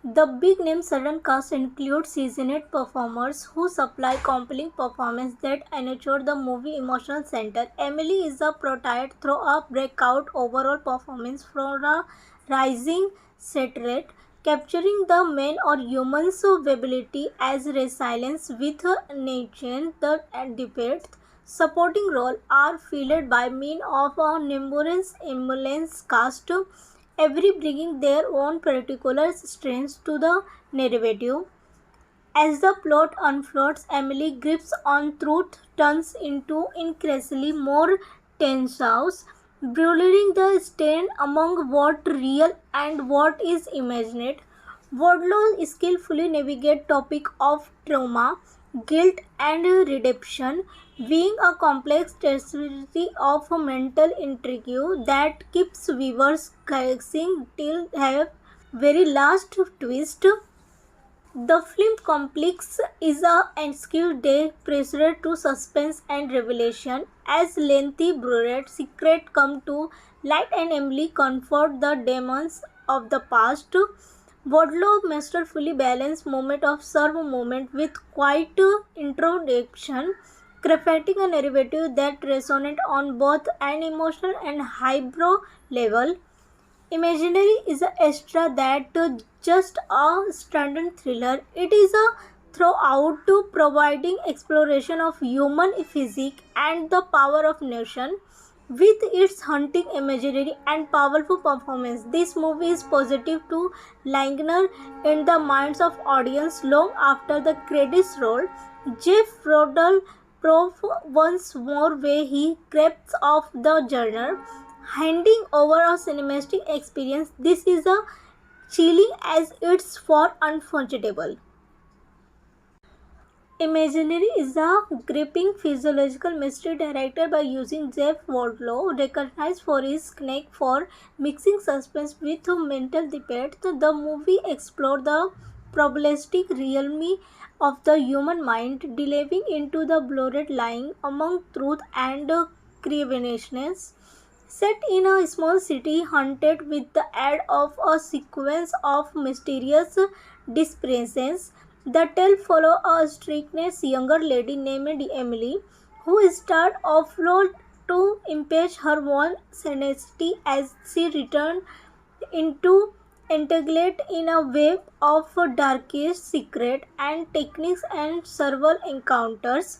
The big name sudden cast includes seasoned performers who supply compelling performance that enrich the movie emotional center. Emily is a prototype through a breakout overall performance from a rising set rate, capturing the man or human's ability as resilience with nature. The debate supporting role are filled by mean of a numerous ambulance cast, every bringing their own particular strengths to the narrative. As the plot unfolds, Emily grips on truth turns into increasingly more tense house, blurring the stand among what real and what is imagined. Wardlow skillfully navigate topic of trauma, guilt and redemption, being a complex tapestry of mental intrigue that keeps viewers guessing till have very last twist. The film complex is a skewed day pressure to suspense and revelation as lengthy buried secrets come to light and Emily confront the demons of the past. Wadlow masterfully balanced moment of serve moment with quiet introduction, crafting a narrative that resonates on both an emotional and highbrow level. Imaginary is a extra that just a standard thriller. It is a throughout to providing exploration of human physique and the power of nation. With its haunting imagery and powerful performance, this movie is positive to linger in the minds of audience long after the credits roll. Jeff Rodell prove once more where he grabs off the genre, handing over a cinematic experience. This is a chilling as it's for unforgettable. Imaginary is a gripping physiological mystery directed by using Jeff Wardlow, recognized for his knack for mixing suspense with mental debate. The movie explored the probabilistic realm of the human mind, delving into the blurred line among truth and cravenness. Set in a small city haunted with the aid of a sequence of mysterious disappearances, the tale follows a strict younger lady named Emily, who starts offload to impeach her own sanity as she returns into entangled in a web of darkest secret and techniques and several encounters.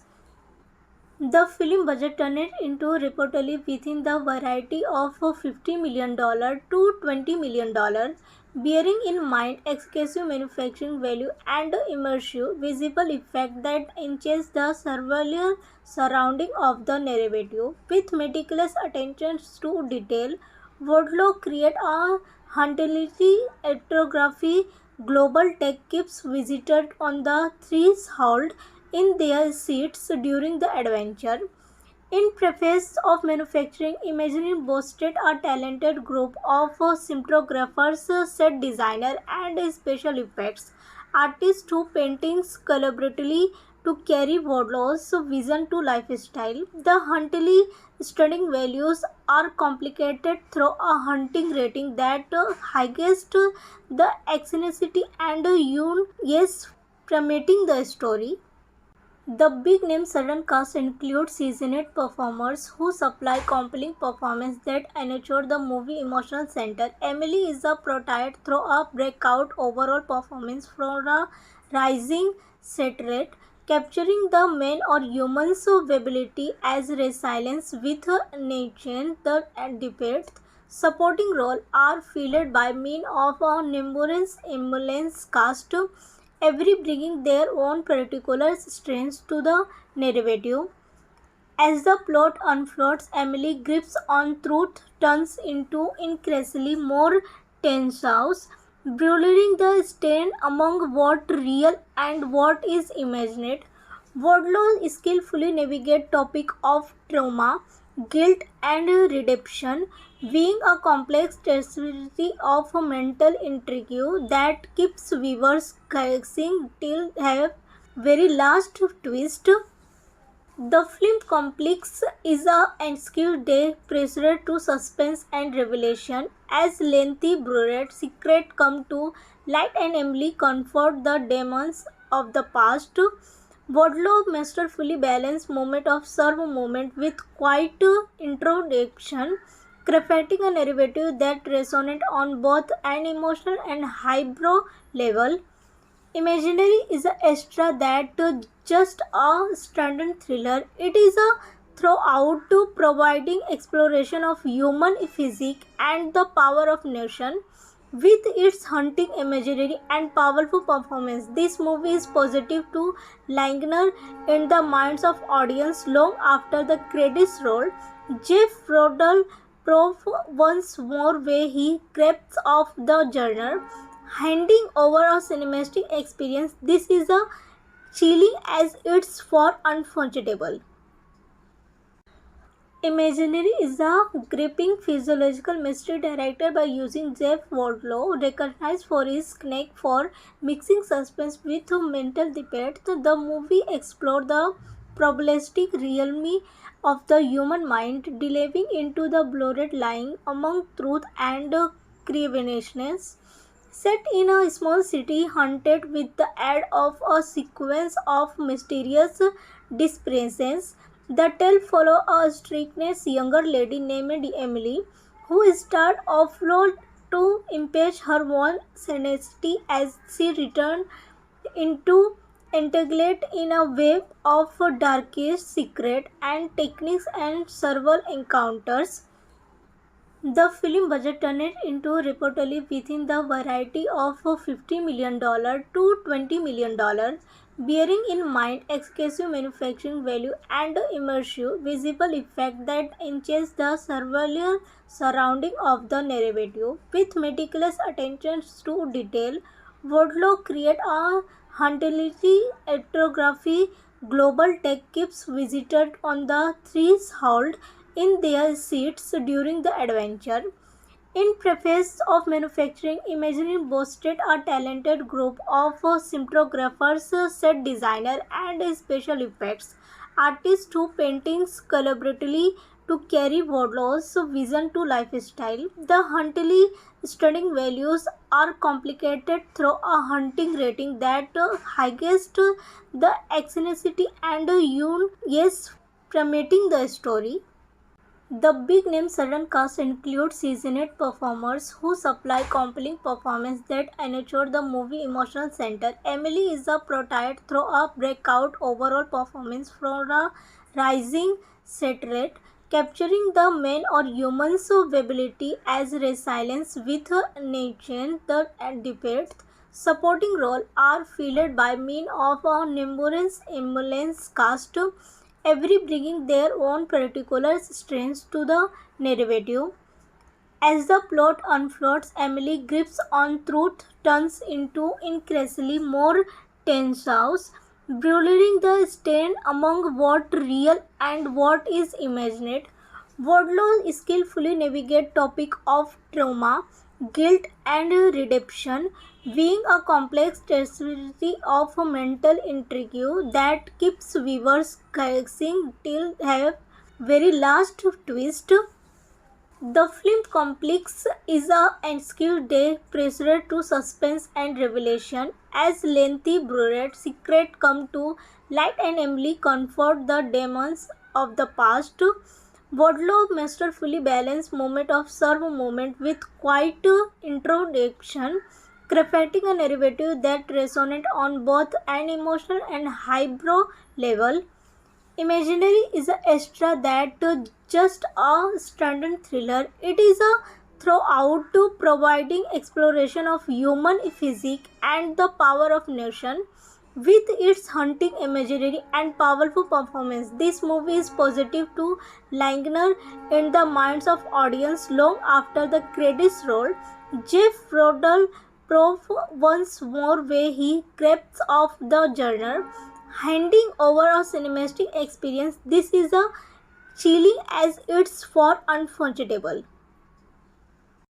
The film budget turned into reportedly within the variety of $50 million to $20 million, bearing in mind excessive manufacturing value and immersive visual effect that enhance the surreal surrounding of the narrative. With meticulous attention to detail, Wardlow create a hauntingly ethnography. Global tech keeps visitors on the threshold in their seats during the adventure. In preface of manufacturing, Imagineering boasted a talented group of cinematographers, set designers, and special effects artists who paintings collaboratively to carry Wardlow's vision to lifestyle. The hauntingly stunning values are complicated through a haunting rating that highest the eccentricity and yes, promoting the story. The big name sudden cast includes seasoned performers who supply compelling performance that enrich the movie emotional center. Emily is a prototype through a breakout overall performance from a rising set rate, capturing the man or human's ability as resilience with nature. The debate supporting role are filled by means of a numerous ambulance cast, every bringing their own particular strengths to the narrative. As the plot unfolds, Emily grips on truth turns into increasingly more tense house, blurring the stand among what real and what is imagined. Wardlow skillfully navigates topic of trauma, guilt, and redemption, being a complex tapestry of mental intrigue that keeps viewers guessing till have very last twist. The film complex is a ensued day pressure to suspense and revelation as lengthy buried secret come to light and Emily confront the demons of the past. Wadlow masterfully balanced moment of serve moment with quiet introduction, crafting a narrative that resonates on both an emotional and highbrow level. Imaginary is a extra that just a standard thriller. It is a throughout to providing exploration of human physique and the power of nation. With its haunting imagery and powerful performance, this movie is positive to linger in the minds of audience long after the credits roll. Jeff Rodell prove once more where he grabs off the genre, handing over a cinematic experience. This is a chilling as it's for unforgettable. Imaginary is a gripping physiological mystery directed by using Jeff Wardlow, recognized for his knack for mixing suspense with mental debate. The movie explored the probabilistic realm of the human mind, delving into the blurred line among truth and cravenness. Set in a small city haunted with the aid of a sequence of mysterious disappearances, the tale follows a strict younger lady named Emily, who starts offload to impeach her own sanity as she returns into entangled in a web of darkest secret and techniques and several encounters. The film budget turned into reportedly within the variety of $50 million to $20 million, bearing in mind excessive manufacturing value and immersive visual effect that enhance the surreal surrounding of the narrative. With meticulous attention to detail, Wardlow creates a hauntingly ethnography. Global tech keeps visitors on the threshold in their seats during the adventure. In preface of manufacturing, Imagineering boasted a talented group of cinematographers, set designer, and special effects artists who paintings collaboratively to carry Wardlow's vision to lifestyle. The hauntingly stunning values are complicated through a haunting rating that highest the eccentricity and yes, promoting the story. The big name sudden cast includes seasoned performers who supply compelling performance that ensure the movie emotional center. Emily is a prototype through a breakout overall performance from a rising set rate, capturing the man or human's ability as resilience with nature. The debate supporting role are filled by means of a numerous ambulance cast, every bringing their own particular strengths to the narrative. As the plot unfolds, Emily grips on truth turns into increasingly more tense house, blurring the stand among what real and what is imagined. Wardlow skillfully navigates topic of trauma, guilt, and redemption, being a complex tapestry of mental intrigue that keeps viewers guessing till have very last twist. The film complex is a ensued day pressure to suspense and revelation as lengthy buried secret come to light and Emily confront the demons of the past. Wadlow masterfully balanced moment of serve moment with quiet introduction, crafting a narrative that resonates on both an emotional and highbrow level. Imaginary is a extra that just a standard thriller. It is a throughout to providing exploration of human physique and the power of nation. With its haunting imagery and powerful performance, this movie is positive to linger in the minds of audience long after the credits roll. Jeff Rodell prove once more where he creeps off the genre, handing over a cinematic experience. This is a chilling as it's for unforgettable.